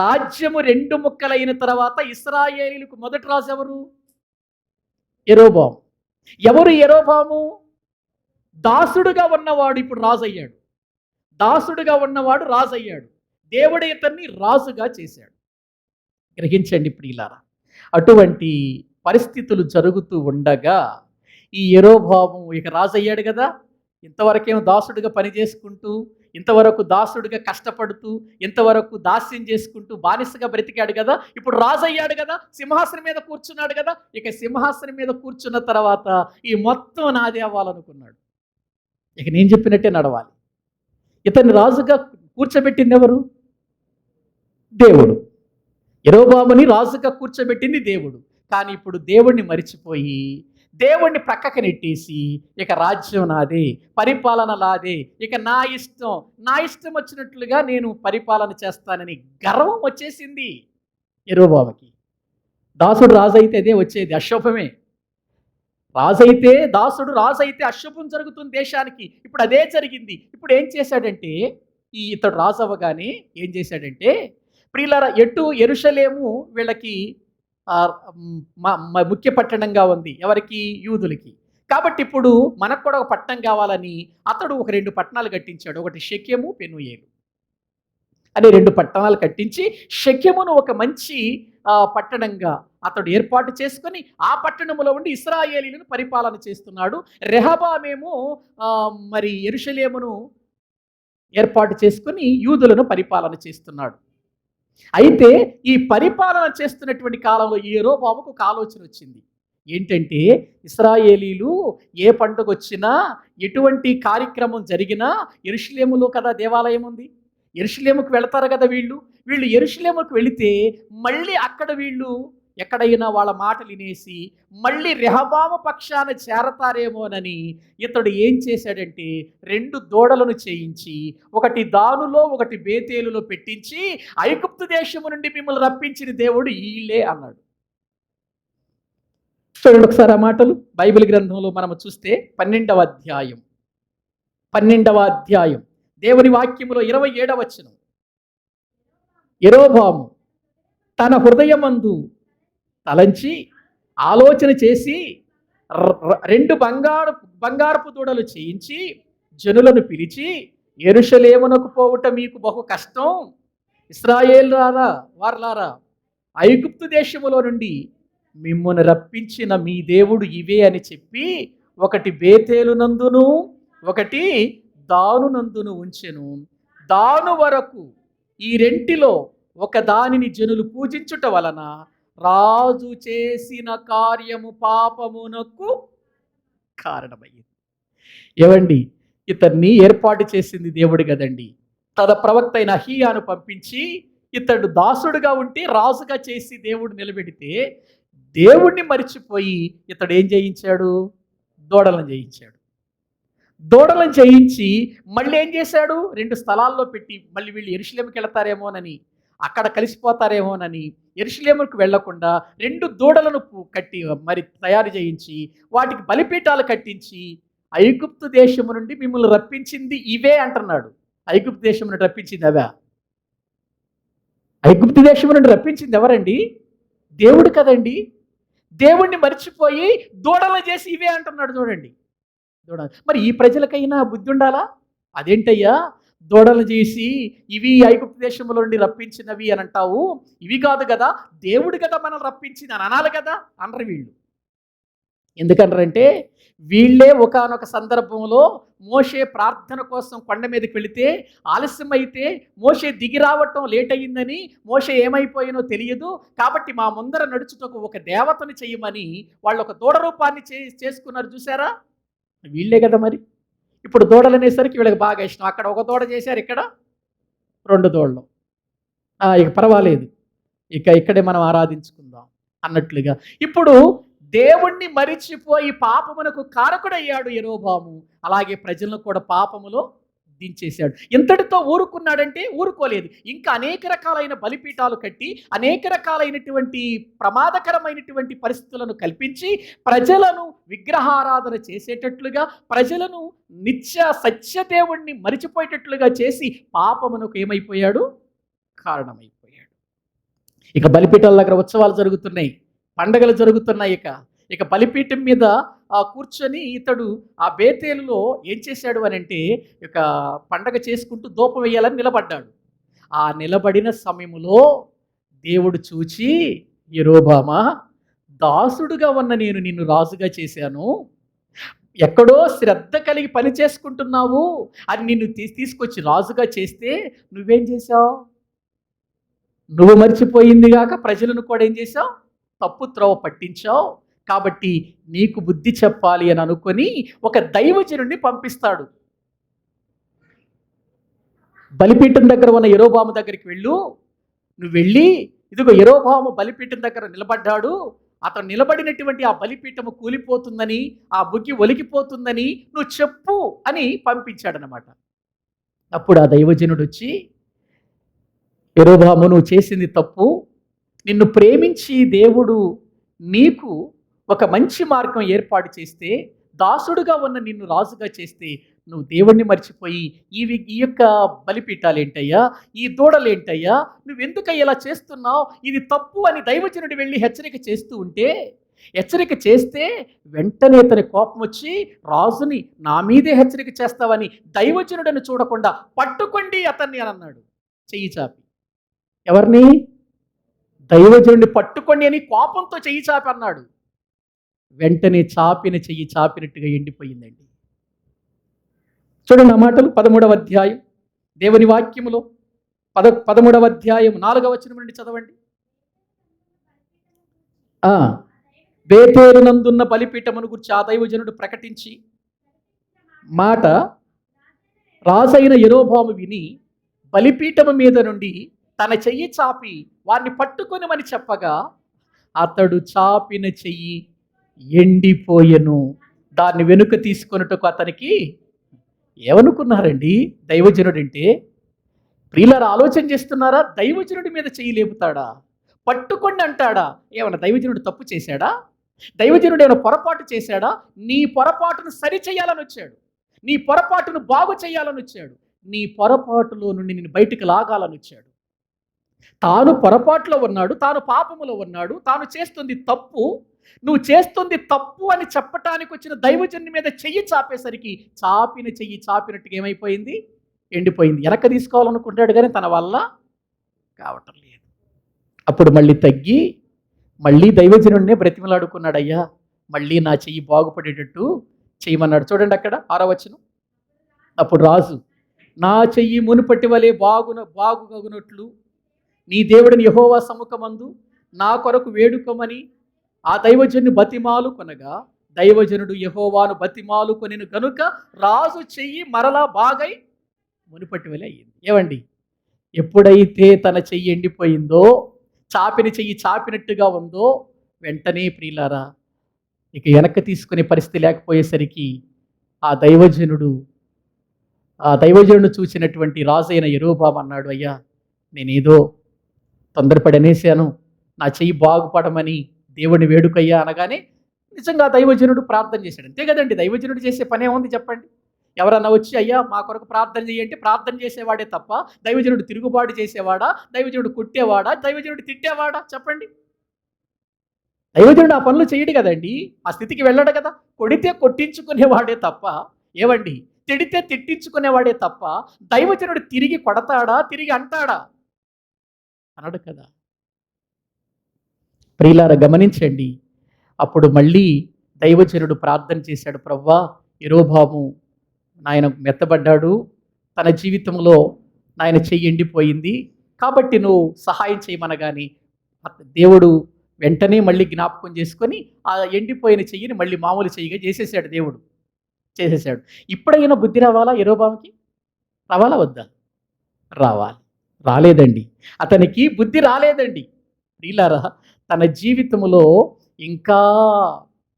రాజ్యము 2 ముక్కలైన తర్వాత ఇశ్రాయేలీయులకు మొదటి రాజు ఎవరు? యెరోబాము. ఎవరు యెరోబాము? దాసుడుగా ఉన్నవాడు ఇప్పుడు రాజు అయ్యాడు. దాసుడుగా ఉన్నవాడు రాజు అయ్యాడు. దేవుడు ఇతన్ని రాజుగా చేశాడు. గ్రహించండి ప్రియులారా, అటువంటి పరిస్థితులు జరుగుతూ ఉండగా ఈ యెరోబాము ఇక రాజు అయ్యాడు కదా, ఇంతవరకేమో దాసుడుగా పనిచేసుకుంటూ, ఇంతవరకు దాసుడుగా కష్టపడుతూ, ఇంతవరకు దాస్యం చేసుకుంటూ బానిసగా బ్రతికాడు కదా, ఇప్పుడు రాజు అయ్యాడు కదా, సింహాసనం మీద కూర్చున్నాడు కదా, ఇక సింహాసనం మీద కూర్చున్న తర్వాత ఈ మొత్తం నాదే అవ్వాలనుకున్నాడు. ఇక నేను చెప్పినట్టే నడవాలి. ఇతన్ని రాజుగా కూర్చోబెట్టింది ఎవరు? దేవుడు. యెరోబాముని రాజుగా కూర్చోబెట్టింది దేవుడు. కానీ ఇప్పుడు దేవుణ్ణి మరిచిపోయి, దేవుణ్ణి ప్రక్కకు నెట్టేసి, ఇక రాజ్యం నాదే, పరిపాలన నాదే, ఇక నా ఇష్టం వచ్చినట్లుగా నేను పరిపాలన చేస్తానని గర్వం వచ్చేసింది యెరోబాముకి. దాసుడు రాజు అయితే అదే వచ్చేది, అశుభమే. దాసుడు రాజు అయితే అశుభం జరుగుతుంది దేశానికి. ఇప్పుడు అదే జరిగింది. ఇప్పుడు ఏం చేశాడంటే, ఇతడు రాజు అవ్వగానే ఏం చేశాడంటే, ప్రియులారా, ఎటు యెరూషలేము వీళ్ళకి ముఖ్య పట్టణంగా ఉంది. ఎవరికి? యూదులకి. కాబట్టి ఇప్పుడు మనకు కూడా ఒక పట్టణం కావాలని అతడు ఒక 2 పట్టణాలు కట్టించాడు. ఒకటి షెకెము, పెనూయేలు అనే 2 పట్టణాలు కట్టించి షెకెమును ఒక మంచి పట్టణంగా అతడు ఏర్పాటు చేసుకొని ఆ పట్టణంలో ఉండి ఇశ్రాయేలీలను పరిపాలన చేస్తున్నాడు. రెహబామేమో మరి యెరూషలేమును ఏర్పాటు చేసుకొని యూదులను పరిపాలన చేస్తున్నాడు. అయితే ఈ పరిపాలన చేస్తున్నటువంటి కాలంలో ఈ యెరోబాముకు ఒక ఆలోచన వచ్చింది. ఏంటంటే, ఇశ్రాయేలీలు ఏ పండుగ వచ్చినా, ఎటువంటి కార్యక్రమం జరిగినా యెరూషలేములో కదా దేవాలయం ఉంది. యెరూషలేముకు వెళతారు కదా వీళ్ళు యెరూషలేముకు వెళితే మళ్ళీ అక్కడ వీళ్ళు ఎక్కడైనా వాళ్ళ మాటలు వినేసి మళ్ళీ రెహబాము పక్షాన చేరతారేమోనని ఇతడు ఏం చేశాడంటే 2 దూడలను చేయించి, ఒకటి దానులో ఒకటి బేతేలులో పెట్టించి, ఐగుప్తు దేశము నుండి మిమ్మల్ని రప్పించిన దేవుడు ఈళ్ళే అన్నాడు. చూడండి ఒకసారి ఆ మాటలు బైబిల్ గ్రంథంలో మనం చూస్తే 12వ అధ్యాయం దేవుని వాక్యములో 27వ వచనం. యెరోబాము తన హృదయమందు తలంచి ఆలోచన చేసి 2 బంగారపు దూడలు చేయించి జనులను పిలిచి, యెరూషలేమునకు పోవుట మీకు బహు కష్టం, ఇశ్రాయేలులారా వారలారా, ఐగుప్తు దేశములో నుండి మిమ్మును రప్పించిన మీ దేవుడు ఇవే అని చెప్పి, ఒకటి బేతేలునందును ఒకటి దానునందును ఉంచెను. దాను వరకు ఈ రెంటిలో ఒక దానిని జనులు పూజించుట వలన రాజు చేసిన కార్యము పాపమునకు కారణమయ్యింది. ఏవండి, ఇతన్ని ఏర్పాటు చేసింది దేవుడు కదండి. తన ప్రవక్త అయిన అహీయాను పంపించి ఇతడు దాసుడుగా ఉంటే రాజుగా చేసి దేవుడు నిలబెడితే, దేవుణ్ణి మరిచిపోయి ఇతడు ఏం చేయించాడు? దూడలను చేయించి మళ్ళీ ఏం చేశాడు? 2 స్థలాల్లో పెట్టి మళ్ళీ వీళ్ళు యెరూషలేముకి వెళతారేమోనని, అక్కడ కలిసిపోతారేమోనని యెరూషలేముకు వెళ్లకుండా 2 దూడలను కట్టి మరి తయారు చేయించి వాటికి బలిపీఠాలు కట్టించి, ఐగుప్తు దేశము నుండి మిమ్మల్ని రప్పించింది ఇవే అంటున్నాడు. ఐగుప్తు దేశం నుండి రప్పించింది అవా? ఐగుప్తు దేశం నుండి రప్పించింది ఎవరండి? దేవుడు కదండి. దేవుణ్ణి మర్చిపోయి దూడలు చేసి ఇవే అంటున్నాడు. చూడండి, మరి ఈ ప్రజలకైనా బుద్ధి ఉండాలా? అదేంటయ్యా, దూడలు చేసి ఇవి ఐగుప్తు దేశంలో నుండి రప్పించినవి అని అంటావు, ఇవి కాదు కదా, దేవుడు కదా మనం రప్పించింది అని అనాలి కదా అనరు వీళ్ళు. ఎందుకనరంటే, వీళ్ళే ఒకానొక సందర్భంలో మోషే ప్రార్థన కోసం కొండ మీదకి వెళితే ఆలస్యమైతే మోషే దిగి రావటం లేట్ అయ్యిందని, మోషే ఏమైపోయినో తెలియదు కాబట్టి మా ముందర నడుచుటకు ఒక దేవతను చేయమని వాళ్ళు ఒక దూడ రూపాన్ని చేసుకున్నారు. చూసారా? వీళ్ళే కదా. మరి ఇప్పుడు దూడలు అనేసరికి వీళ్ళకి బాగా ఇష్టం. అక్కడ ఒక దూడ చేశారు, ఇక్కడ 2 దూడలు. ఇక పర్వాలేదు, ఇక్కడే మనం ఆరాధించుకుందాం అన్నట్లుగా ఇప్పుడు దేవుణ్ణి మరిచిపోయి పాపమునకు కారకుడయ్యాడు యెరోబాము. అలాగే ప్రజలను కూడా పాపములో దించేశాడు. ఇంతటితో ఊరుకున్నాడంటే ఊరుకోలేదు. ఇంకా అనేక రకాలైన బలిపీఠాలు కట్టి అనేక రకాలైనటువంటి ప్రమాదకరమైనటువంటి పరిస్థితులను కల్పించి ప్రజలను విగ్రహారాధన చేసేటట్లుగా, ప్రజలను సత్యదేవుణ్ణి మరిచిపోయేటట్లుగా చేసి పాపమునకు ఏమైపోయాడు? కారణమైపోయాడు. ఇక బలిపీఠాల దగ్గర ఉత్సవాలు జరుగుతున్నాయి, పండగలు జరుగుతున్నాయి. ఇక బలిపీఠం మీద కూర్చొని ఇతడు ఆ బేతేలులో ఏం చేశాడు అని అంటే, ఇక పండగ చేసుకుంటూ ధూపం వేయాలని నిలబడ్డాడు. ఆ నిలబడిన సమయంలో దేవుడు చూచి, యెరోబామా, దాసుడుగా ఉన్న నేను నిన్ను రాజుగా చేశాను, ఎక్కడో శ్రద్ధ కలిగి పని చేసుకుంటున్నావు అని నిన్ను తీసుకొచ్చి రాజుగా చేస్తే నువ్వేం చేశావు? నువ్వు మర్చిపోయింది గాక ప్రజలను కూడా ఏం చేశావు? తప్పు త్రోవ పట్టించావు. కాబట్టి నీకు బుద్ధి చెప్పాలి అని అనుకొని ఒక దైవజనుడిని పంపిస్తాడు. బలిపీఠం దగ్గర ఉన్న యెరోబాము దగ్గరికి నువ్వు వెళ్ళి, ఇదిగో యెరోబాము బలిపీఠం దగ్గర నిలబడ్డాడు, అతను నిలబడినటువంటి ఆ బలిపీఠము కూలిపోతుందని, ఆ బుగ్గి ఒలికిపోతుందని నువ్వు చెప్పు అని పంపించాడనమాట. అప్పుడు ఆ దైవజనుడు వచ్చి, యెరోబాము, నువ్వు చేసింది తప్పు, నిన్ను ప్రేమించి దేవుడు నీకు ఒక మంచి మార్గం ఏర్పాటు చేస్తే, దాసుడుగా ఉన్న నిన్ను రాజుగా చేస్తే నువ్వు దేవుణ్ణి మర్చిపోయి ఈ యొక్క బలిపీఠాలు ఏంటయ్యా, ఈ దూడలు ఏంటయ్యా, నువ్వెందుకయ్యా ఇలా చేస్తున్నావు, ఇది తప్పు అని దైవజనుడు వెళ్ళి హెచ్చరిక చేస్తూ ఉంటే, హెచ్చరిక చేస్తే వెంటనే అతని కోపం వచ్చి రాజుని నా మీదే హెచ్చరిక చేస్తావని దైవజనుడని చూడకుండా పట్టుకోండి అతన్ని అని అన్నాడు చెయ్యి చాపి. ఎవరిని? దైవజనుడిని పట్టుకోండి అని కోపంతో చెయ్యి చాపి అన్నాడు. వెంటనే చాపిన చెయ్యి చాపినట్టుగా ఎండిపోయిందండి. చూడండి ఆ మాటలు 13వ అధ్యాయం దేవుని వాక్యములో 13వ అధ్యాయం 4వ వచనం నుండి చదవండి. బేతేలునందున్న బలిపీఠమును గురించి ఆ దైవజనుడు ప్రకటించి మాట రాజైన యెరోబాము విని బలిపీఠము మీద నుండి తన చెయ్యి చాపి వారిని పట్టుకొనమని చెప్పగా అతడు చాపిన చెయ్యి ఎండిపోయెను. దాన్ని వెనుక తీసుకొనుటకు అతనికి ఏమనుకున్నారండి దైవజనుడు అంటే? ప్రియులారా, ఆలోచన చేస్తున్నారా? దైవజనుడి మీద చెయ్యి లేపుతాడా? పట్టుకోండి అంటాడా? ఏమన్నా దైవజనుడు తప్పు చేశాడా? దైవజనుడు ఏమైనా పొరపాటు చేశాడా? నీ పొరపాటును సరి చేయాలని వచ్చాడు, నీ పొరపాటును బాగు చేయాలని వచ్చాడు, నీ పొరపాటులో నుండి నేను బయటికి లాగాలని వచ్చాడు. తాను పొరపాటులో ఉన్నాడు, తాను పాపములో ఉన్నాడు, తాను చేస్తుంది తప్పు, నువ్వు చేస్తుంది తప్పు అని చెప్పటానికి వచ్చిన దైవజనుని మీద చెయ్యి చాపేసరికి చాపిన చెయ్యి చాపినట్టుగా ఏమైపోయింది? ఎండిపోయింది. వెనక తీసుకోవాలనుకుంటాడు కానీ తన వల్ల కావటం లేదు. అప్పుడు మళ్ళీ తగ్గి మళ్ళీ దైవజనుడినే బ్రతిమలాడుకున్నాడు. అయ్యా, మళ్ళీ నా చెయ్యి బాగుపడేటట్టు చేయమన్నాడు. చూడండి అక్కడ 6వ వచనం. అప్పుడు రాజు నా చెయ్యి మునుపటి వలె బాగుగగునట్లు నీ దేవుడిని యెహోవా సముఖమందు నా కొరకు వేడుకోమని ఆ దైవజనుని బతిమాలు కొనగా దైవజనుడు యెహోవాను బతిమాలు కొనిను గనుక రాజు చెయ్యి మరలా బాగై మునుపటి వలె అయ్యింది. ఏమండి, ఎప్పుడైతే తన చెయ్యి ఎండిపోయిందో, చాపిన చెయ్యి చాపినట్టుగా ఉందో, వెంటనే ప్రియులారా ఇక వెనక్కి తీసుకునే పరిస్థితి లేకపోయేసరికి ఆ దైవజనుడు చూసినటువంటి రాజైన యెరోబాము అన్నాడు, అయ్యా నేనేదో తొందరపడి అనేసాను, నా చెయ్యి బాగుపడమని దేవుని వేడుకయ్యా అనగానే నిజంగా దైవజనుడు ప్రార్థన చేశాడు. అంతే కదండి, దైవజనుడు చేసే పనే ఉంది చెప్పండి. ఎవరన్నా వచ్చి అయ్యా మా కొరకు ప్రార్థన చేయంటే ప్రార్థన చేసేవాడే తప్ప దైవజనుడు తిరుగుబాటు చేసేవాడా, దైవజనుడు కొట్టేవాడా, దైవజనుడు తిట్టేవాడా చెప్పండి? దైవజనుడు ఆ పనులు చేయడు కదండి, ఆ స్థితికి వెళ్ళడు కదా. కొడితే కొట్టించుకునేవాడే తప్ప, ఏవండి, తిడితే తిట్టించుకునేవాడే తప్ప దైవజనుడు తిరిగి కొడతాడా, తిరిగి అంటాడా? అనడు కదా. ప్రియులారా గమనించండి. అప్పుడు మళ్ళీ దైవజనుడు ప్రార్థన చేశాడు, ప్రవ్వా యెరోబాము నాయన మెత్తబడ్డాడు, తన జీవితంలో నాయన చెయ్యి ఎండిపోయింది, కాబట్టి నువ్వు సహాయం చేయమనగాని దేవుడు వెంటనే మళ్ళీ జ్ఞాపకం చేసుకొని ఆ ఎండిపోయిన చెయ్యిని మళ్ళీ మామూలు చెయ్యిగా చేసేసాడు. దేవుడు చేసేసాడు. ఇప్పుడైనా బుద్ధి రావాలా యెరోబాముకి? రావాలా వద్దా? రావాలి. రాలేదండి, అతనికి బుద్ధి రాలేదండి. ప్రియులారా, తన జీవితంలో ఇంకా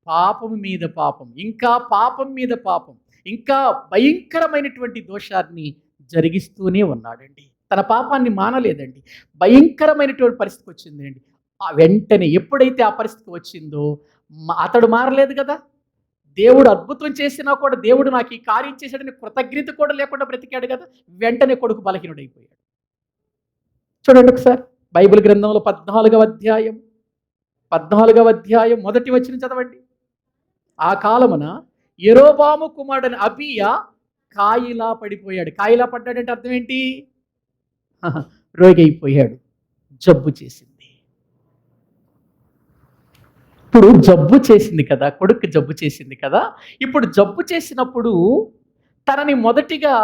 పాపం మీద పాపం, ఇంకా పాపం మీద పాపం, ఇంకా భయంకరమైనటువంటి దోషాన్ని జరిగిస్తూనే ఉన్నాడండి. తన పాపాన్ని మానలేదండి. భయంకరమైనటువంటి పరిస్థితి వచ్చిందండి. ఆ వెంటనే ఎప్పుడైతే ఆ పరిస్థితి వచ్చిందో అతడు మారలేదు కదా. దేవుడు అద్భుతం చేసినా కూడా దేవుడు నాకు ఈ కార్యం చేశాడని కృతజ్ఞత కూడా లేకుండా బ్రతికాడు కదా. వెంటనే కొడుకు బలహీనుడైపోయాడు. చూడండి ఒకసారి బైబిల్ గ్రంథంలో 14వ అధ్యాయం మొదటి వచనం చదవండి. ఆ కాలమున యెరోబాము కుమారుడైన అబీయా కాయిలా పడిపోయాడు. కాయిలా పడ్డాడంటే అర్థం ఏంటి? రోగైపోయాడు, జబ్బు చేసింది. ఇప్పుడు జబ్బు చేసింది కదా, కొడుకు జబ్బు చేసింది కదా. ఇప్పుడు జబ్బు చేసినప్పుడు తనని మొదటిగా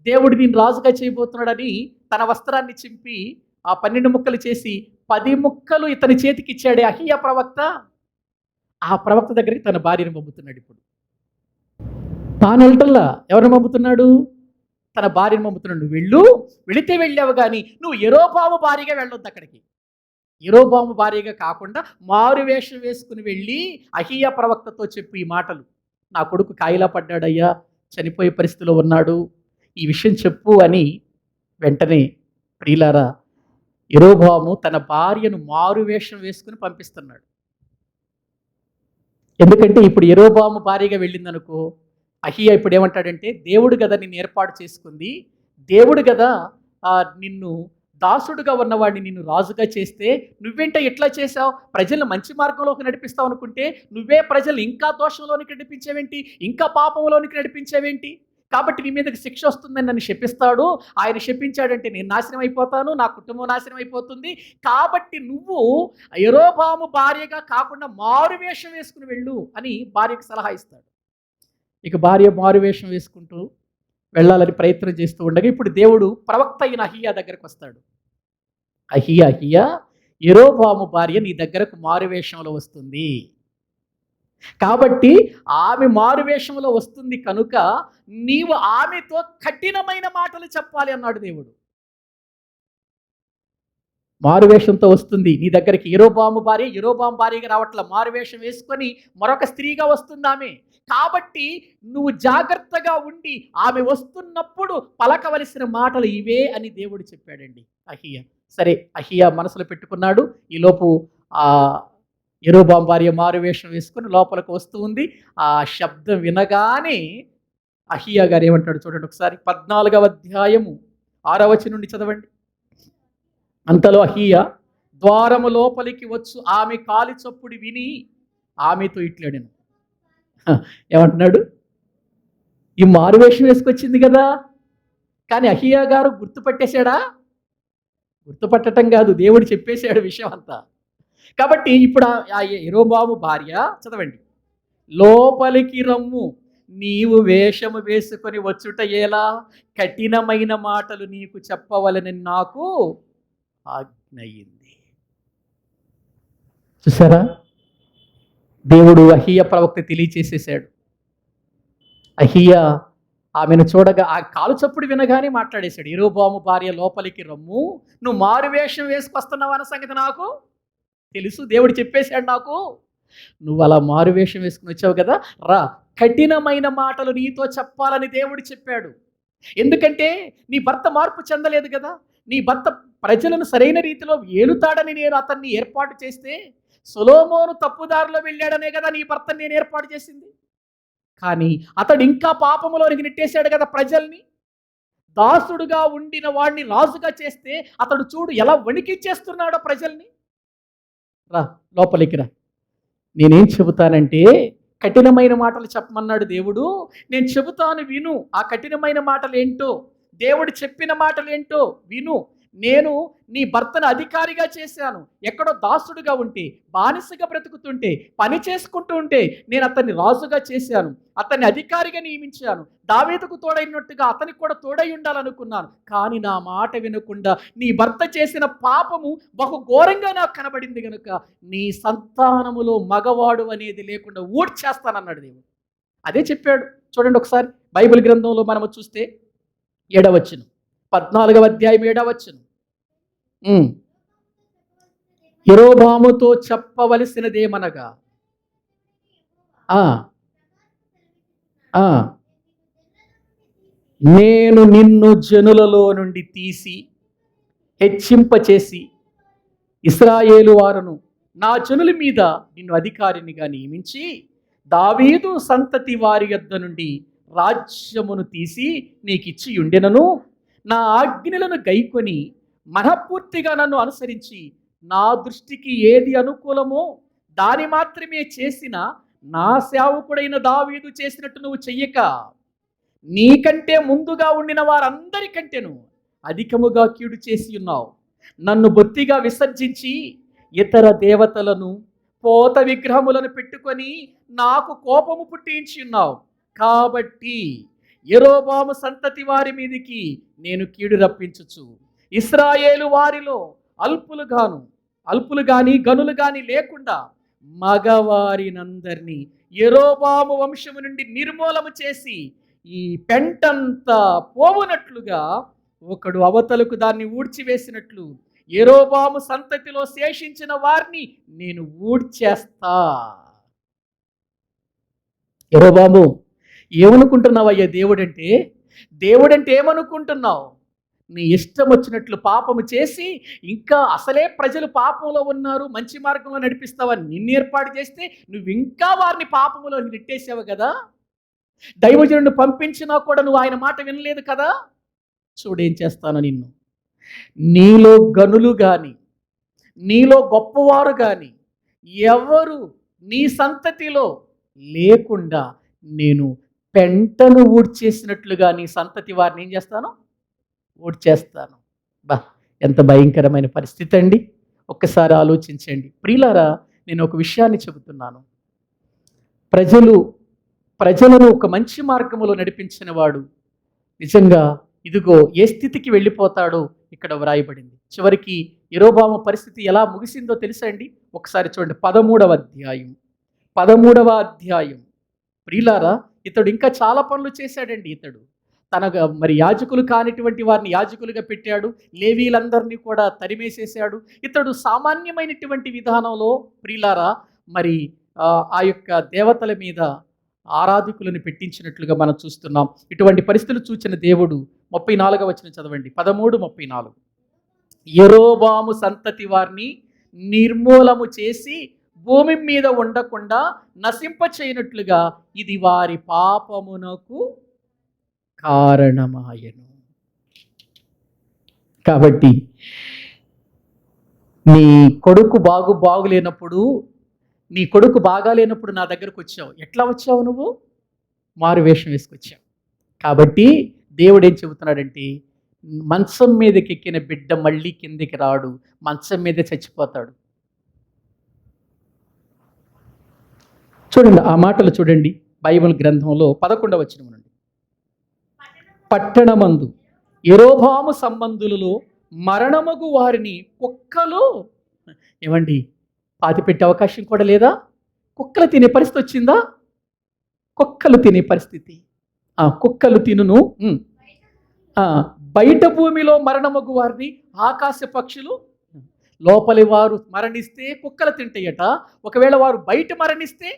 దేవుడు దీన్ని రాజుగా చేయబోతున్నాడని తన వస్త్రాన్ని చింపి ఆ 12 ముక్కలు చేసి 10 ముక్కలు ఇతని చేతికి ఇచ్చాడే అహీయా ప్రవక్త. ఆ ప్రవక్త దగ్గరికి తన భార్యను పంపుతున్నాడు. ఇప్పుడు తాను వెళ్ళటల్లా ఎవరిని పంపుతున్నాడు? తన భార్యను పంపుతున్నాడు. నువ్వు వెళితే వెళ్ళావు కానీ నువ్వు యెరోబాము భార్యగా వెళ్ళొద్దు. అక్కడికి యెరోబాము భార్యగా కాకుండా మారు వేషం వేసుకుని వెళ్ళి అహీయా ప్రవక్తతో చెప్పి ఈ మాటలు, నా కొడుకు కాయిలా పడ్డాడయ్యా, చనిపోయే పరిస్థితిలో ఉన్నాడు, ఈ విషయం చెప్పు అని వెంటనే ప్రియులారా యెరోబాము తన భార్యను మారు వేషం వేసుకుని పంపిస్తున్నాడు. ఎందుకంటే ఇప్పుడు యెరోబాము భార్యగా వెళ్ళిందనుకో అహియా ఇప్పుడు ఏమంటాడంటే, దేవుడు కదా నిన్ను ఏర్పాటు చేసుకుంది, దేవుడు కదా నిన్ను దాసుడుగా ఉన్నవాడిని నిన్ను రాజుగా చేస్తే నువ్వేంట ఎట్లా చేశావు? ప్రజలను మంచి మార్గంలోకి నడిపిస్తావు అనుకుంటే నువ్వే ప్రజలు ఇంకా దోషంలోనికి నడిపించేవేంటి, ఇంకా పాపంలోనికి నడిపించేవేంటి? కాబట్టి నీ మీదకి శిక్ష వస్తుందని నన్ను శపిస్తాడు. ఆయన శపించాడంటే నేను నాశనం అయిపోతాను, నా కుటుంబం నాశనం అయిపోతుంది. కాబట్టి నువ్వు యరొబాము భార్యగా కాకుండా మారువేషం వేసుకుని వెళ్ళు అని భార్యకు సలహా ఇస్తాడు. ఇక భార్య మారువేషం వేసుకుంటూ వెళ్ళాలని ప్రయత్నం చేస్తూ ఉండగా ఇప్పుడు దేవుడు ప్రవక్త అయిన అహియా దగ్గరకు వస్తాడు. అహియా, అహియా, యరొబాము భార్య నీ దగ్గరకు మారువేషంలో వస్తుంది, కాబట్టి ఆమె మారువేషంలో వస్తుంది కనుక నీవు ఆమెతో కఠినమైన మాటలు చెప్పాలి అన్నాడు దేవుడు. మారువేషంతో వస్తుంది నీ దగ్గరికి. యరొబాము భార్యగా రావట్ల, మారువేషం వేసుకొని మరొక స్త్రీగా వస్తుంది ఆమె. కాబట్టి నువ్వు జాగ్రత్తగా ఉండి ఆమె వస్తున్నప్పుడు పలకవలసిన మాటలు ఇవే అని దేవుడు చెప్పాడండి అహియా. సరే, అహియా మనసులో పెట్టుకున్నాడు. ఈలోపు ఆ యరొబాము భార్య మారువేషం వేసుకొని లోపలికి వస్తూ ఉంది. ఆ శబ్దం వినగానే అహియా గారు ఏమంటాడు చూడండి ఒకసారి. 14వ అధ్యాయము 6వ వచనం నుండి చదవండి. అంతలో అహియా ద్వారము లోపలికి వచ్చు ఆమె కాలి చప్పుడు విని ఆమెతో ఇట్లాడాను. ఏమంటున్నాడు? ఈ మారువేషం వేసుకొచ్చింది కదా, కానీ అహియా గారు గుర్తుపట్టేశాడా? గుర్తుపట్టడం కాదు, దేవుడు చెప్పేశాడు విషయం అంతా. కాబట్టి ఇప్పుడు ఆ యరొబాము భార్య చదవండి. లోపలికి రమ్ము, నీవు వేషము వేసుకొని వచ్చుట ఎలా? కఠినమైన మాటలు నీకు చెప్పవలనని నాకు ఆజ్ఞయింది. చూసారా, దేవుడు అహియా ప్రవక్త తెలియచేసేసాడు. అహియా ఆమెను చూడగా ఆ కాలు చప్పుడు వినగానే మాట్లాడేశాడు. యరొబాము భార్య లోపలికి రమ్ము, నువ్వు మారువేషం వేసుకొస్తున్నావు అన్న సంగతి నాకు తెలుసు, దేవుడు చెప్పేశాడు నాకు. నువ్వు అలా మారువేషం వేసుకుని వచ్చావు కదా, రా, కఠినమైన మాటలు నీతో చెప్పాలని దేవుడు చెప్పాడు. ఎందుకంటే నీ భర్త మార్పు చెందలేదు కదా, నీ భర్త ప్రజలను సరైన రీతిలో ఏలుతాడని నేను అతన్ని ఏర్పాటు చేస్తే సొలొమోను తప్పుదారిలో వెళ్ళాడనే కదా నీ భర్తని నేను ఏర్పాటు చేసింది. కానీ అతడు ఇంకా పాపములోనికి నెట్టేశాడు కదా ప్రజల్ని. దాసుడుగా ఉండిన వాడిని రాజుగా చేస్తే అతడు చూడు ఎలా వణికిచ్చేస్తున్నాడో ప్రజల్ని. రా, లోపలికి రా, నేనేం చెబుతానంటే కఠినమైన మాటలు చెప్పమన్నాడు దేవుడు. నేను చెబుతాను విను. ఆ కఠినమైన మాటలు ఏంటో, దేవుడు చెప్పిన మాటలు ఏంటో విను. నేను నీ భర్తను అధికారిగా చేశాను. ఎక్కడో దాసుడుగా ఉంటే, బానిసగా బ్రతుకుతుంటే, పని చేసుకుంటూ ఉంటే నేను అతన్ని రాజుగా చేశాను, అతన్ని అధికారిగా నియమించాను. దావీదుకు తోడైనట్టుగా అతనికి కూడా తోడై ఉండాలనుకున్నాను. కానీ నా మాట వినకుండా నీ భర్త చేసిన పాపము బహు ఘోరంగా నాకు కనబడింది కనుక నీ సంతానములో మగవాడు అనేది లేకుండా ఊడ్చేస్తానన్నాడు దేవుడు. అదే చెప్పాడు. చూడండి ఒకసారి బైబిల్ గ్రంథంలో మనము చూస్తే 7వ వచనం, 14వ అధ్యాయం 7వ వచనం. యరొబాముతో చెప్పవలసినదేమనగా, నేను నిన్ను జనులలో నుండి తీసి హెచ్చింపచేసి ఇశ్రాయేలు వారును నా జనుల మీద నిన్ను అధికారినిగా నియమించి దావీదు సంతతి వారి యొద్ద నుండి రాజ్యమును తీసి నీకిచ్చి ఉండెనను, నా ఆజ్ఞలను గైకొని మనఃపూర్తిగా నన్ను అనుసరించి నా దృష్టికి ఏది అనుకూలమో దాని మాత్రమే చేసిన నా సేవకుడైన దావీదు చేసినట్టు నువ్వు చెయ్యక నీకంటే ముందుగా ఉండిన వారందరికంటేను అధికముగా కీడు చేసి ఉన్నావు. నన్ను బొత్తిగా విసర్జించి ఇతర దేవతలను పోత విగ్రహములను పెట్టుకొని నాకు కోపము పుట్టించి ఉన్నావు. కాబట్టి యరొబాము సంతతి వారి మీదికి నేను కీడు రప్పించుచు ఇశ్రాయేలు వారిలో అల్పులు గాని గనులు గాని లేకుండా మగవారినందరినీ యరొబాము వంశము నుండి నిర్మూలము చేసి ఈ పెంటంతా పోవునట్లుగా ఒకడు అవతలకు దాన్ని ఊడ్చివేసినట్లు యరొబాము సంతతిలో శేషించిన వారిని నేను ఊడ్చేస్తా. యరొబాము, ఏమనుకుంటున్నావయ్యా దేవుడంటే ఏమనుకుంటున్నావు? నీ ఇష్టం వచ్చినట్లు పాపము చేసి ఇంకా అసలే ప్రజలు పాపంలో ఉన్నారు, మంచి మార్గంలో నడిపిస్తావని నిన్ను ఏర్పాటు చేస్తే నువ్వు ఇంకా వారిని పాపంలో నెట్టేసావు కదా. దైవజనుడిని పంపించినా కూడా నువ్వు ఆయన మాట వినలేదు కదా, చూడేం చేస్తాను నిన్ను. నీలో గనులు కానీ, నీలో గొప్పవారు కానీ ఎవరు నీ సంతతిలో లేకుండా నేను పెంటను ఊడ్చేసినట్లుగా నీ సంతతి వారిని ఏం చేస్తాను, ఊడ్చేస్తాను. బా, ఎంత భయంకరమైన పరిస్థితి అండి. ఒక్కసారి ఆలోచించండి ప్రియులారా. నేను ఒక విషయాన్ని చెబుతున్నాను. ప్రజలను ఒక మంచి మార్గంలో నడిపించిన వాడు నిజంగా ఇదిగో ఏ స్థితికి వెళ్ళిపోతాడో ఇక్కడ వ్రాయబడింది. చివరికి యెరోబాము పరిస్థితి ఎలా ముగిసిందో తెలుసా అండి? ఒకసారి చూడండి 13వ అధ్యాయం. ప్రియులారా, ఇతడు ఇంకా చాలా పనులు చేశాడండి. ఇతడు మరి యాజకులు కానిటువంటి వారిని యాజకులుగా పెట్టాడు, లేవీలందరినీ కూడా తరిమేసేసాడు. ఇతడు సామాన్యమైనటువంటి విధానంలో ప్రియులారా మరి ఆ యొక్క దేవతల మీద ఆరాధికులను పెట్టించినట్లుగా మనం చూస్తున్నాం. ఇటువంటి పరిస్థితులు చూచిన దేవుడు 34వ వచనం చదవండి, 13:34. యెరోబాము సంతతి వారిని నిర్మూలము చేసి భూమి మీద ఉండకుండా నశింపచేయనట్లుగా ఇది వారి పాపమునకు కారణమాయను. కాబట్టి నీ కొడుకు బాగులేనప్పుడు, నీ కొడుకు బాగాలేనప్పుడు నా దగ్గరకు వచ్చావు. ఎట్లా వచ్చావు? నువ్వు మారు వేషం వేసుకొచ్చావు. కాబట్టి దేవుడు ఏం చెబుతున్నాడంటే, మంచం మీదకి ఎక్కిన బిడ్డ మళ్ళీ కిందికి రాడు, మంచం మీదే చచ్చిపోతాడు. చూడండి ఆ మాటలు చూడండి బైబిల్ గ్రంథంలో 11వ వచనం నుండి. పట్టణమందు యెరోబాము సంబంధులలో మరణమగు వారిని కుక్కలు ఏమండి పాతిపెట్టే అవకాశం కూడా లేదా? కుక్కలు తినే పరిస్థితి వచ్చిందా? కుక్కలు తినే పరిస్థితి. కుక్కలు తినును. బయట భూమిలో మరణమగు వారిని ఆకాశ పక్షులు, లోపలి వారు మరణిస్తే కుక్కలు తింటాయట, ఒకవేళ వారు బయట మరణిస్తే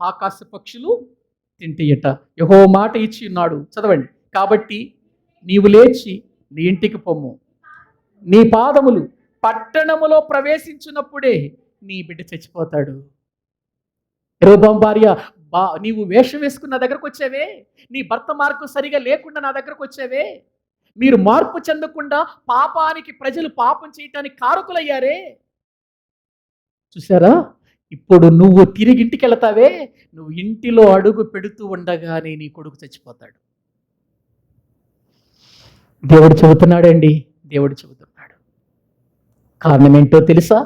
ఆకాశ పక్షులు తింటాయట. యెహోవా మాట ఇచ్చి ఉన్నాడు. చదవండి. కాబట్టి నీవు లేచి నీ ఇంటికి పొమ్ము, నీ పాదములు పట్టణములో ప్రవేశించినప్పుడే నీ బిడ్డ చచ్చిపోతాడు. యెరోబాము భార్య, నీవు వేషం వేసుకున్న నా దగ్గరకు వచ్చావే, నీ భర్త మార్గం సరిగా లేకుండా నా దగ్గరకు వచ్చావే, మీరు మార్పు చెందకుండా పాపానికి ప్రజలు పాపం చేయటానికి కారకులయ్యారే. చూసారా? ఇప్పుడు నువ్వు తిరిగి ఇంటికి వెళతావే, నువ్వు ఇంటిలో అడుగు పెడుతూ ఉండగానే నీ కొడుకు చచ్చిపోతాడు. దేవుడు చెబుతున్నాడండి, దేవుడు చెబుతున్నాడు. కారణం ఏంటో తెలుసా?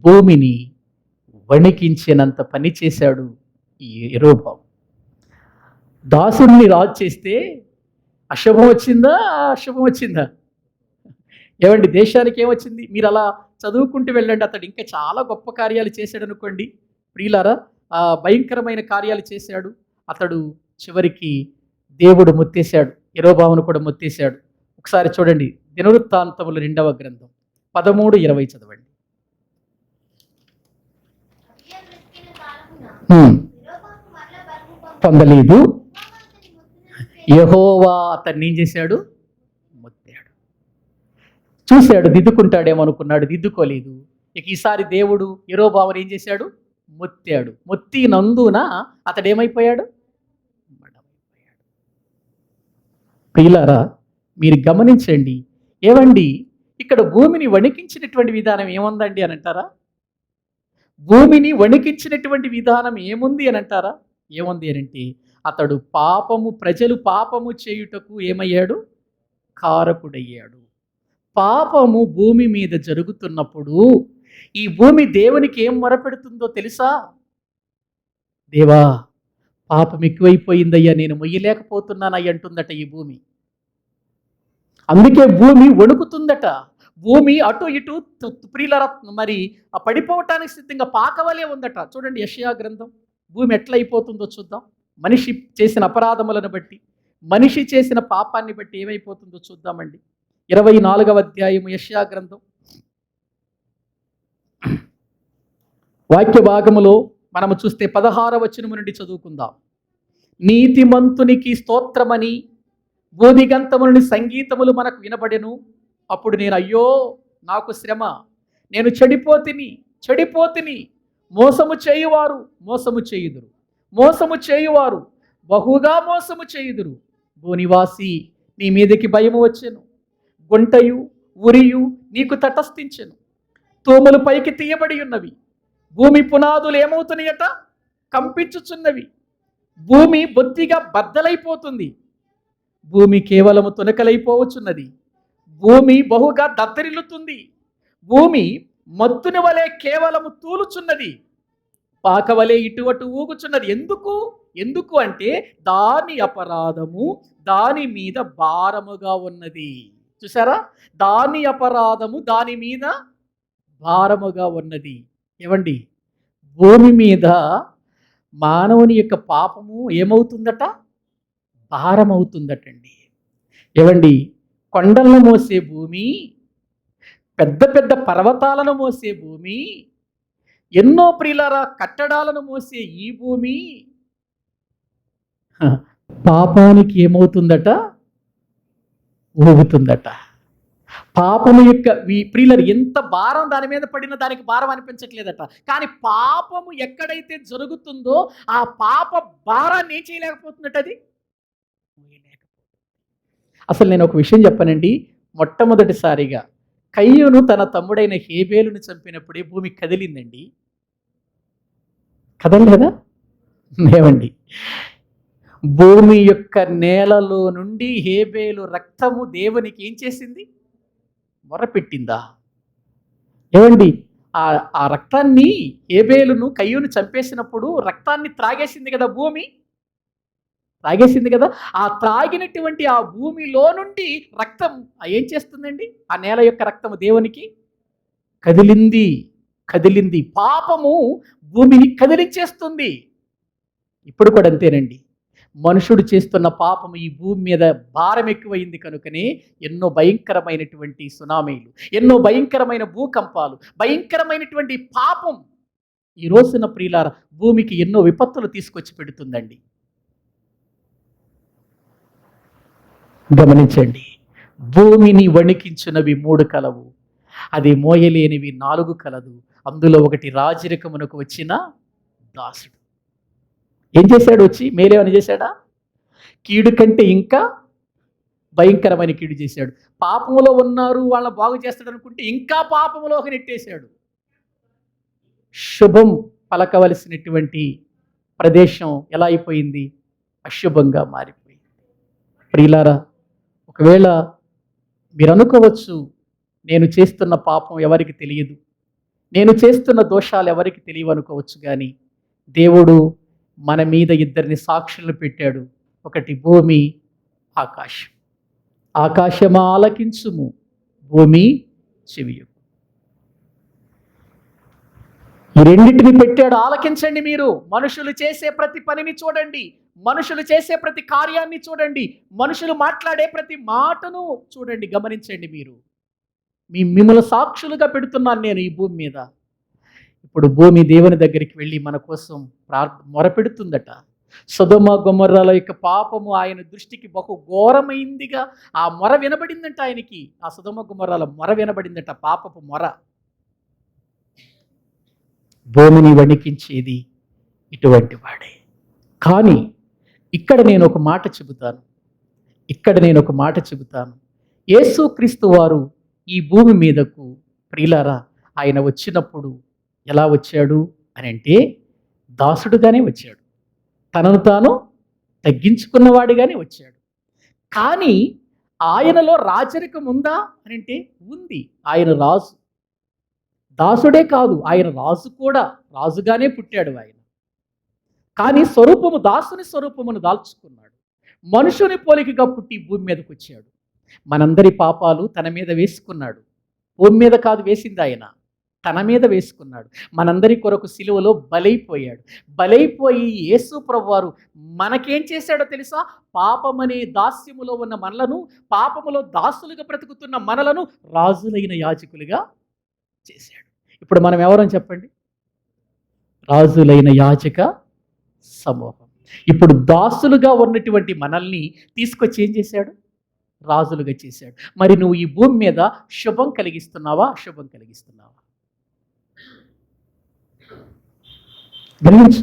భూమిని వణికించినంత పని చేశాడు ఈ యెరోబాము. దాసుడిని రాజు చేస్తే అశుభం వచ్చిందా, అశుభం వచ్చిందా? ఏమండి, దేశానికి ఏమొచ్చింది? మీరు అలా చదువుకుంటూ వెళ్ళండి. అతడు ఇంకా చాలా గొప్ప కార్యాలు చేశాడు అనుకోండి ప్రియులారా, భయంకరమైన కార్యాలు చేశాడు. అతడు చివరికి దేవుడు ముత్తేశాడు, యెరోబామును కూడా ముత్తేశాడు. ఒకసారి చూడండి దినవృత్తాంతములు 2వ గ్రంథం 13:20 చదవండి. పొందలేదు. యెహోవా అతన్ని ఏం చేశాడు? ముత్తాడు. చూశాడు, దిద్దుకుంటాడేమో అనుకున్నాడు, దిద్దుకోలేదు. ఇక ఈసారి దేవుడు యెరోబామును ఏం చేశాడు? ముత్తాడు. ముత్తినందున అతడు ఏమైపోయాడు? మడమైపోయాడు. ప్రియులారా, మీరు గమనించండి. ఏమండి, ఇక్కడ భూమిని వణికించినటువంటి విధానం ఏముందండి అని అంటారా? భూమిని వణికించినటువంటి విధానం ఏముంది అని అంటారా? ఏముంది అని అంటే, అతడు ప్రజలు పాపము చేయుటకు ఏమయ్యాడు? కారకుడయ్యాడు. పాపము భూమి మీద జరుగుతున్నప్పుడు ఈ భూమి దేవునికి ఏం మొరపెడుతుందో తెలుసా? దేవా, పాపం ఎక్కువైపోయిందయ్యా, నేను మొయ్యలేకపోతున్నానయ్య అంటుందట ఈ భూమి. అందుకే భూమి వణుకుతుందట. భూమి అటు ఇటు మరి పడిపోవటానికి సిద్ధంగా పాకవలే ఉందట. చూడండి యెషయా గ్రంథం. భూమి ఎట్లా అయిపోతుందో చూద్దాం. మనిషి చేసిన అపరాధములను బట్టి, మనిషి చేసిన పాపాన్ని బట్టి ఏమైపోతుందో చూద్దామండి. 24వ అధ్యాయము యెషయా గ్రంథం వాక్య భాగములో మనము చూస్తే 16వ వచనము నుండి చదువుకుందాం. నీతిమంతునికి స్తోత్రమని బోధిగంతములని సంగీతములు మనకు వినబడెను. అప్పుడు నేను, అయ్యో నాకు శ్రమ, నేను చెడిపోతిని. మోసము చేయువారు మోసము చేయుదురు, మోసము చేయువారు బహుగా మోసము చేయుదురు. భూనివాసి, నీ మీదకి భయము వచ్చెను. గుంటయు ఉరియు నీకు తటస్థించెను. తూములు పైకి తీయబడి ఉన్నవి. భూమి పునాదులు ఏమవుతున్నాయట? కంపించుచున్నవి. భూమి బొత్తిగా బద్దలైపోతుంది. భూమి కేవలము తునకలైపోవచ్చున్నది. భూమి బహుగా దద్దరిల్లుతుంది. భూమి మత్తుని వలె కేవలము తూలుచున్నది. పాకవలే ఇటువటు ఊగుచున్నది. ఎందుకు అంటే దాని అపరాధము దాని మీద భారముగా ఉన్నది. చూసారా? దాని అపరాధము దాని మీద భారముగా ఉన్నది. ఏమండి, భూమి మీద మానవుని యొక్క పాపము ఏమవుతుందట? భారం అవుతుందటండి. ఏమండి, కొండలను మోసే భూమి, పెద్ద పెద్ద పర్వతాలను మోసే భూమి, ఎన్నో ప్రియులారా కట్టడాలను మోసే ఈ భూమి పాపానికి ఏమవుతుందట? ఊగుతుందట. పాపము యొక్క ప్రియులరు ఎంత భారం దాని మీద పడినా దానికి భారం అనిపించట్లేదట. కానీ పాపము ఎక్కడైతే జరుగుతుందో ఆ పాప భారాన్ని ఏం చేయలేకపోతుందట అది. అసలు నేను ఒక విషయం చెప్పానండి. మొట్టమొదటిసారిగా కయ్యూను తన తమ్ముడైన హేబేలును చంపినప్పుడే భూమి కదిలిందండి. కదలలేదా? ఏమండి, భూమి యొక్క నేలలో నుండి హేబేలు రక్తము దేవునికి ఏం చేసింది? మొరపెట్టిందా? ఏమండి, ఆ రక్తాన్ని, హేబేలును కయ్యూను చంపేసినప్పుడు రక్తాన్ని త్రాగేసింది కదా భూమి, త్రాగేసింది కదా. ఆ త్రాగినటువంటి ఆ భూమిలో నుండి రక్తం ఏం చేస్తుందండి? ఆ నేల యొక్క రక్తము దేవునికి కదిలింది. పాపము భూమిని కదిలించేస్తుంది. ఇప్పుడు కూడా అంతేనండి. మనుషుడు చేస్తున్న పాపము ఈ భూమి మీద భారం ఎక్కువైంది కనుకనే ఎన్నో భయంకరమైనటువంటి సునామీలు, ఎన్నో భయంకరమైన భూకంపాలు, భయంకరమైనటువంటి పాపం ఈ రోజున ప్రియులార భూమికి ఎన్నో విపత్తులు తీసుకొచ్చి పెడుతుందండి. గమనించండి, భూమిని వణికించునవి 3 కలవు, అది మోయలేనివి 4 కలదు. అందులో ఒకటి రాజరికమునకు వచ్చిన దాసుడు. ఏం చేశాడు? వచ్చి మేలేమని చేశాడా? కీడు కంటే ఇంకా భయంకరమైన కీడు చేశాడు. పాపములో ఉన్నారు, వాళ్ళ బాగు చేస్తాడు అనుకుంటే ఇంకా పాపములోకి నెట్టేశాడు. శుభం పలకవలసినటువంటి ప్రదేశం ఎలా అయిపోయింది? అశుభంగా మారిపోయింది. ప్రియులారా, ఒకవేళ మీరు అనుకోవచ్చు, నేను చేస్తున్న పాపం ఎవరికి తెలియదు, నేను చేస్తున్న దోషాలు ఎవరికి తెలియవు అనుకోవచ్చు. కానీ దేవుడు మన మీద 2 సాక్షులను పెట్టాడు. ఒకటి భూమి, ఆకాశం. ఆకాశమా ఆలకించుము, భూమి చెవియు. ఈ రెండింటిని పెట్టాడు. ఆలకించండి. మీరు మనుషులు చేసే ప్రతి పనిని చూడండి, మనుషులు చేసే ప్రతి కార్యాన్ని చూడండి, మనుషులు మాట్లాడే ప్రతి మాటను చూడండి, గమనించండి. మిమ్మల్ని సాక్షులుగా పెడుతున్నాను నేను ఈ భూమి మీద. ఇప్పుడు భూమి దేవుని దగ్గరికి వెళ్ళి మన కోసం మొరపెడుతుందట. సొదొమ గొమొర్రాల యొక్క పాపము ఆయన దృష్టికి బహు ఘోరమైందిగా ఆ మొర వినబడిందంట ఆయనకి. ఆ సొదొమ గొమొర్రాల మొర వినబడిందట, పాపపు మొర. భూమిని వణికించేది ఇటువంటి వాడే. కానీ ఇక్కడ నేను ఒక మాట చెబుతాను. యేసుక్రీస్తు వారు ఈ భూమి మీదకు ప్రియులారా ఆయన వచ్చినప్పుడు ఎలా వచ్చాడు అని అంటే దాసుడుగానే వచ్చాడు, తనను తాను తగ్గించుకున్నవాడిగానే వచ్చాడు. కానీ ఆయనలో రాజరికం ఉందా అని అంటే ఉంది. ఆయన రాజు, దాసుడే కాదు, ఆయన రాజు కూడా. రాజుగానే పుట్టాడు ఆయన. కానీ దాసుని స్వరూపమును దాల్చుకున్నాడు. మనుషుని పోలికగా పుట్టి భూమి మీదకి వచ్చాడు. మనందరి పాపాలు తన మీద వేసుకున్నాడు. భూమి మీద కాదు వేసింది ఆయన, తన మీద వేసుకున్నాడు. మనందరి కొరకు సిలువలో బలైపోయి యేసు ప్రభువారు మనకేం చేశాడో తెలుసా? పాపమనే దాస్యములో ఉన్న మనలను, పాపములో దాసులుగా బ్రతుకుతున్న మనలను రాజులైన యాజకులుగా చేశాడు. ఇప్పుడు మనం ఎవరని చెప్పండి? రాజులైన యాజక సమూహం. ఇప్పుడు దాసులుగా ఉన్నటువంటి మనల్ని తీసుకొచ్చి ఏం చేశాడు? రాజులుగా చేశాడు. మరి నువ్వు ఈ భూమి మీద శుభం కలిగిస్తున్నావా, అశుభం కలిగిస్తున్నావా? గమనించు.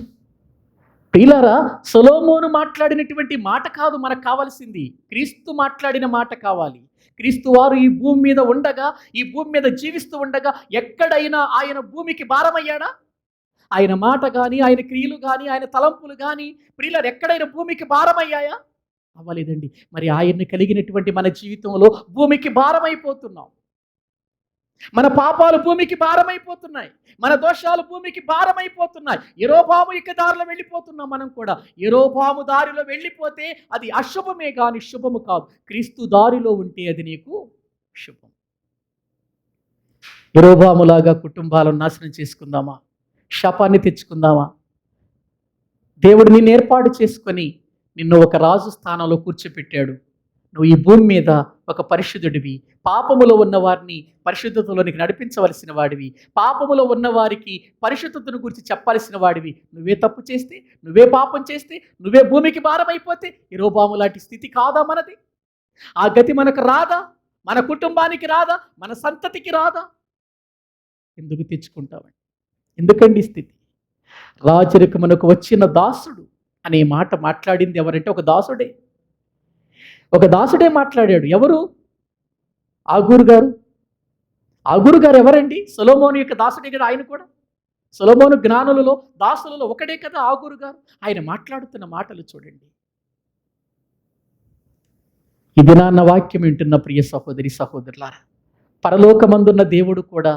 ప్రియులారా, సొలొమోను మాట్లాడినటువంటి మాట కాదు మనకు కావాల్సింది, క్రీస్తు మాట్లాడిన మాట కావాలి. క్రీస్తు వారు ఈ భూమి మీద ఉండగా, ఈ భూమి మీద జీవిస్తూ ఉండగా ఎక్కడైనా ఆయన భూమికి భారమయ్యాడా? ఆయన మాట కానీ, ఆయన క్రియలు కానీ, ఆయన తలంపులు కానీ ప్రియులారా ఎక్కడైనా భూమికి భారమయ్యాయా? అవ్వలేదండి. మరి ఆయన్ని కలిగినటువంటి మన జీవితంలో భూమికి భారమైపోతున్నాం. మన పాపాలు భూమికి భారమైపోతున్నాయి, మన దోషాలు భూమికి భారమైపోతున్నాయి. యెరొబాము యొక్క దారిలో వెళ్ళిపోతున్నాం మనం కూడా. యెరొబాము దారిలో వెళ్ళిపోతే అది అశుభమే కానీ శుభము కాదు. క్రీస్తు దారిలో ఉంటే అది నీకు శుభం. యెరొబాములాగా కుటుంబాలను నాశనం చేసుకుందామా? శాపాన్ని తెచ్చుకుందామా? దేవుడు నిన్ను ఏర్పాటు చేసుకొని నిన్ను ఒక రాజు స్థానంలో కూర్చోపెట్టాడు. నువ్వు ఈ భూమి మీద ఒక పరిశుద్ధుడివి. పాపములో ఉన్న వారిని పరిశుద్ధతలోనికి నడిపించవలసిన వాడివి. పాపములో ఉన్న వారికి పరిశుద్ధతను గురించి చెప్పాల్సిన వాడివి. నువ్వే తప్పు చేస్తే, నువ్వే పాపం చేస్తే, నువ్వే భూమికి భారమైపోతే యెరొబాము లాంటి స్థితి కాదా మనది? ఆ గతి మనకు రాదా? మన కుటుంబానికి రాదా? మన సంతతికి రాదా? ఎందుకు తెచ్చుకుంటామండి? ఎందుకండి స్థితి? రాజరికమునకు వచ్చిన దాసుడు అనే మాట మాట్లాడింది ఎవరంటే ఒక దాసుడే మాట్లాడాడు. ఎవరు? ఆగూరు గారు. ఆగూరు గారు ఎవరండి? సొలొమోను యొక్క దాసుడే కదా ఆయన కూడా. సొలొమోను జ్ఞానులలో దాసులలో ఒకడే కదా ఆగూరు గారు. ఆయన మాట్లాడుతున్న మాటలు చూడండి. ఈ దినాన్న వాక్యం వింటున్న ప్రియ సహోదరి సహోదరులారా, పరలోకమందున్న దేవుడు కూడా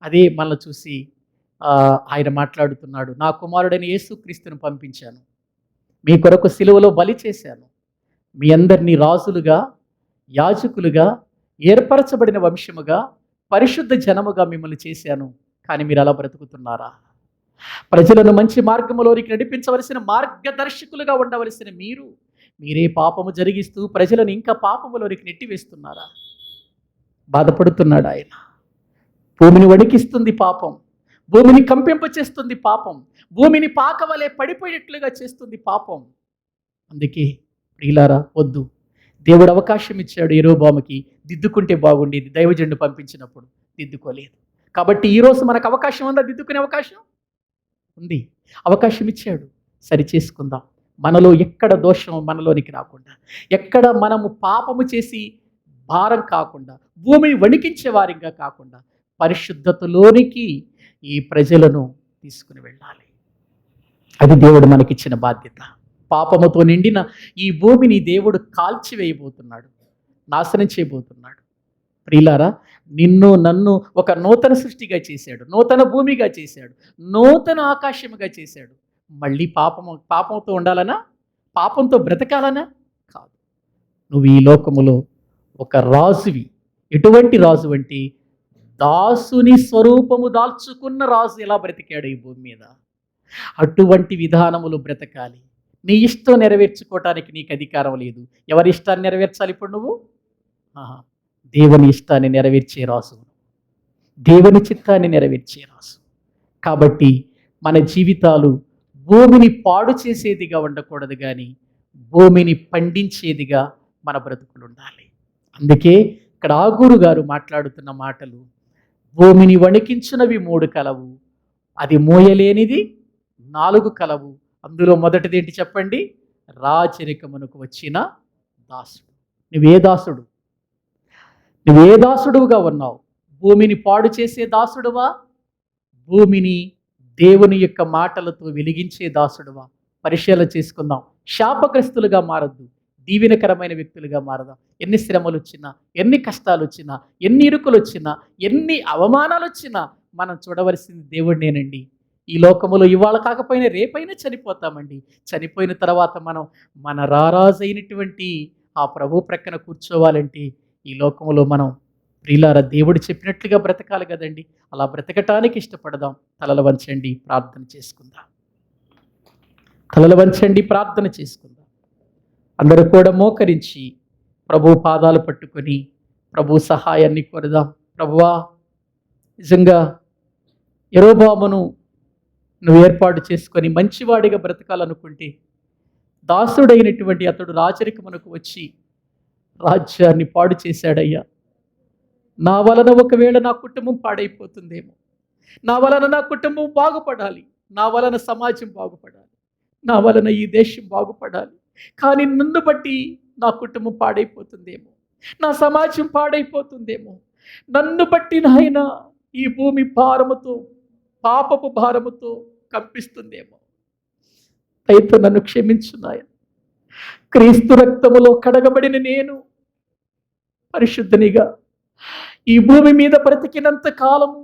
అదే మనల్ని చూసి ఆయన మాట్లాడుతున్నాడు. నా కుమారుడైన యేసుక్రీస్తును పంపించాను, మీ కొరకు సిలువలో బలి చేశాను, మీ అందరినీ రాజులుగా, యాజకులుగా, ఏర్పరచబడిన వంశముగా, పరిశుద్ధ జనముగా మిమ్మల్ని చేశాను. కానీ మీరు అలా బ్రతుకుతున్నారా? ప్రజలను మంచి మార్గములోనికి నడిపించవలసిన మార్గదర్శకులుగా ఉండవలసిన మీరే పాపము జరిగిస్తూ ప్రజలను ఇంకా పాపములోనికి నెట్టివేస్తున్నారా? బాధపడుతున్నాడు ఆయన. భూమిని వణికిస్తుంది పాపం, భూమిని కంపింపచేస్తుంది పాపం, భూమిని పాకవలే పడిపోయేట్లుగా చేస్తుంది పాపం. అందుకే ప్రియులారా, వద్దు. దేవుడు అవకాశం ఇచ్చాడు యెరొబాముకి, దిద్దుకుంటే బాగుండేది. దైవజనుడు పంపించినప్పుడు దిద్దుకోలేదు. కాబట్టి ఈరోజు మనకు అవకాశం ఉందా? దిద్దుకునే అవకాశం ఉంది. అవకాశం ఇచ్చాడు, సరి చేసుకుందాం. మనలో ఎక్కడ దోషం మనలోనికి రాకుండా, ఎక్కడ మనము పాపము చేసి భారం కాకుండా, భూమిని వణికించే వారిగా కాకుండా పరిశుద్ధతలోనికి ఈ ప్రజలను తీసుకుని వెళ్ళాలి. అది దేవుడు మనకిచ్చిన బాధ్యత. పాపముతో నిండిన ఈ భూమిని దేవుడు కాల్చివేయబోతున్నాడు, నాశనం చేయబోతున్నాడు. ప్రియులారా, నిన్ను నన్ను ఒక నూతన సృష్టిగా చేశాడు, నూతన భూమిగా చేశాడు, నూతన ఆకాశముగా చేశాడు. మళ్ళీ పాపంతో ఉండాలనా? పాపంతో బ్రతకాలనా? కాదు. నువ్వు ఈ లోకములో ఒక రాజువి. ఎటువంటి రాజు అంటే దాసుని స్వరూపము దాల్చుకున్న రాజు ఎలా బ్రతికాడు ఈ భూమి మీద, అటువంటి విధానములు బ్రతకాలి. నీ ఇష్టం నెరవేర్చుకోవటానికి నీకు అధికారం లేదు. ఎవరి ఇష్టాన్ని నెరవేర్చాలి ఇప్పుడు నువ్వు? దేవుని ఇష్టాన్ని నెరవేర్చే రాసు, దేవుని చిత్తాన్ని నెరవేర్చే రాసు. కాబట్టి మన జీవితాలు భూమిని పాడు చేసేదిగా ఉండకూడదు, కానీ భూమిని పండించేదిగా మన బ్రతుకులు ఉండాలి. అందుకే ఇక్కడ ఆగూరు గారు మాట్లాడుతున్న మాటలు, భూమిని వణికించునవి 3 కలవు, అది మోయలేనిది 4 కలవు. అందులో మొదటిది ఏంటి చెప్పండి? రాజరికమునకు వచ్చిన దాసుడు. నువ్వే దాసుడు? నువ్వే దాసుడుగా ఉన్నావు? భూమిని పాడు చేసే దాసుడువా? భూమిని దేవుని యొక్క మాటలతో వెలిగించే దాసుడువా? పరిశీలన చేసుకుందాం. శాపగ్రస్తులుగా మారద్దు, దీవెనకరమైన వ్యక్తులుగా మారదాం. ఎన్ని శ్రమలు వచ్చినా, ఎన్ని కష్టాలు వచ్చినా, ఎన్ని ఇరుకులు వచ్చినా, ఎన్ని అవమానాలు వచ్చినా మనం చూడవలసింది దేవుడినేనండి. ఈ లోకములో ఇవాళ కాకపోయినా రేపైనా చనిపోతామండి. చనిపోయిన తర్వాత మనం మన రారాజైనటువంటి ఆ ప్రభు ప్రక్కన కూర్చోవాలంటే ఈ లోకములో మనం ప్రియులారా దేవుడు చెప్పినట్లుగా బ్రతకాలి కదండి. అలా బ్రతకటానికి ఇష్టపడదాం. తలలు వంచండి, ప్రార్థన చేసుకుందాం. తలలు వంచండి, ప్రార్థన చేసుకుందాం. అందరూ కూడా మోకరించి ప్రభు పాదాలు పట్టుకొని ప్రభు సహాయాన్ని కోరదాం. ప్రభువా, నిజంగా యెరొబామును నువ్వు ఏర్పాటు చేసుకొని మంచివాడిగా బ్రతకాలనుకుంటే, దాసుడైనటువంటి అతడు రాజరికమునకు వచ్చి రాజ్యాన్ని పాడు చేశాడయ్యా. నా వలన ఒకవేళ నా కుటుంబం పాడైపోతుందేమో, నా వలన నా కుటుంబం బాగుపడాలి, నా వలన సమాజం బాగుపడాలి, నా వలన ఈ దేశం బాగుపడాలి. కానీ నన్ను బట్టి నా కుటుంబం పాడైపోతుందేమో, నా సమాజం పాడైపోతుందేమో, నన్ను బట్టి నాయన ఈ భూమి భారముతో, పాపపు భారముతో కంపిస్తుందేమో. అయితే నన్ను క్షమించు నాయన. క్రీస్తు రక్తములో కడగబడిన నేను పరిశుద్ధనిగా ఈ భూమి మీద బ్రతికినంత కాలము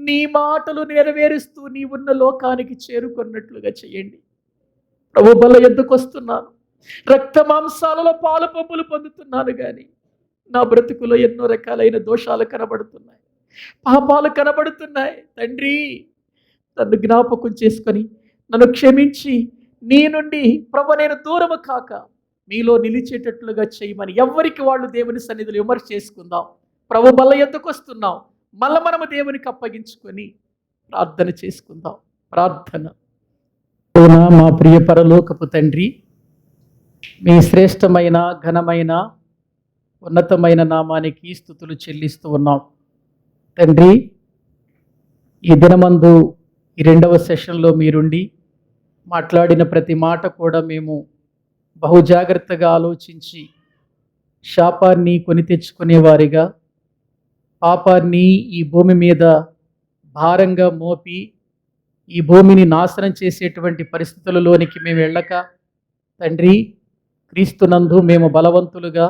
నీ మాటలు నెరవేరుస్తూ నీవున్న లోకానికి చేరుకున్నట్లుగా చేయండి. ప్రభు బల ఎద్దుకు వస్తున్నాను. రక్త మాంసాలలో పాలు పంపులు పొందుతున్నాను, కానీ నా బ్రతుకులో ఎన్నో రకాలైన దోషాలు కనబడుతున్నాయి, పాపాలు కనబడుతున్నాయి. తండ్రి, నన్ను జ్ఞాపకం చేసుకొని నన్ను క్షమించి నీ నుండి ప్రభు నేను దూరము కాక మీలో నిలిచేటట్లుగా చేయమని ఎవరికి వాళ్ళు దేవుని సన్నిధిలో విమర్శ చేసుకుందాం. ప్రభు బల్ల ఎందుకు వస్తున్నాం, మళ్ళీ మనము దేవునికి అప్పగించుకొని ప్రార్థన చేసుకుందాం. ప్రార్థన. మా ప్రియ పరలోకపు తండ్రి, మీ శ్రేష్టమైన, ఘనమైన, ఉన్నతమైన నామానికి స్తుతులు చెల్లిస్తూ ఉన్నాం. తండ్రి, ఈ దినమందు ఈ 2వ సెషన్లో మీరుండి మాట్లాడిన ప్రతి మాట కూడా మేము బహుజాగ్రత్తగా ఆలోచించి శాపాన్ని కొని తెచ్చుకునేవారిగా, పాపాన్ని ఈ భూమి మీద భారంగా మోపి ఈ భూమిని నాశనం చేసేటువంటి పరిస్థితులలోనికి మేము వెళ్ళక, తండ్రి, క్రీస్తునందు మేము బలవంతులుగా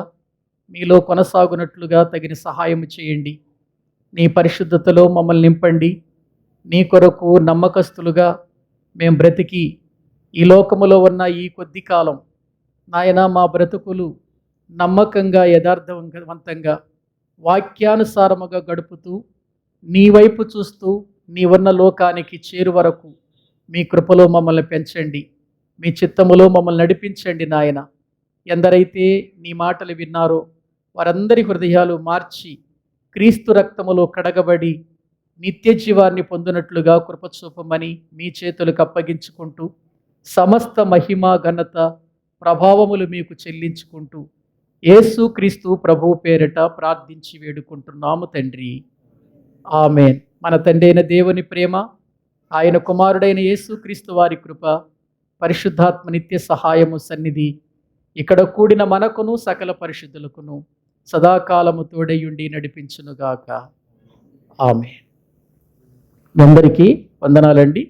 మీలో కొనసాగునట్లుగా తగిన సహాయం చేయండి. నీ పరిశుద్ధతలో మమ్మల్ని నింపండి. నీ కొరకు నమ్మకస్తులుగా మేము బ్రతికి ఈ లోకములో ఉన్న ఈ కొద్ది కాలం నాయన మా బ్రతుకులు నమ్మకంగా, యథార్థవంతంగా, వాక్యానుసారముగా గడుపుతూ నీ వైపు చూస్తూ నీవున్న లోకానికి చేరు వరకు మీ కృపలో మమ్మల్ని పెంచండి. మీ చిత్తములో మమ్మల్ని నడిపించండి నాయన. ఎందరైతే నీ మాటలు విన్నారో వారందరి హృదయాలు మార్చి క్రీస్తు రక్తములో కడగబడి నిత్య జీవాన్ని పొందినట్లుగా కృప చూపమని మీ చేతులకు అప్పగించుకుంటూ సమస్త మహిమ, ఘనత, ప్రభావములు మీకు చెల్లించుకుంటూ యేసు క్రీస్తు ప్రభువు పేరిట ప్రార్థించి వేడుకుంటున్నాము తండ్రి. ఆమేన్. మన తండ్రి అయిన దేవుని ప్రేమ, ఆయన కుమారుడైన యేసు క్రీస్తు వారి కృప, పరిశుద్ధాత్మ నిత్య సహాయము, సన్నిధి ఇక్కడ కూడిన మనకును సకల పరిశుద్ధులకును సదాకాలము తోడయుండి నడిపించునుగాక. ఆమేన్. అందరికీ వందనాలండి.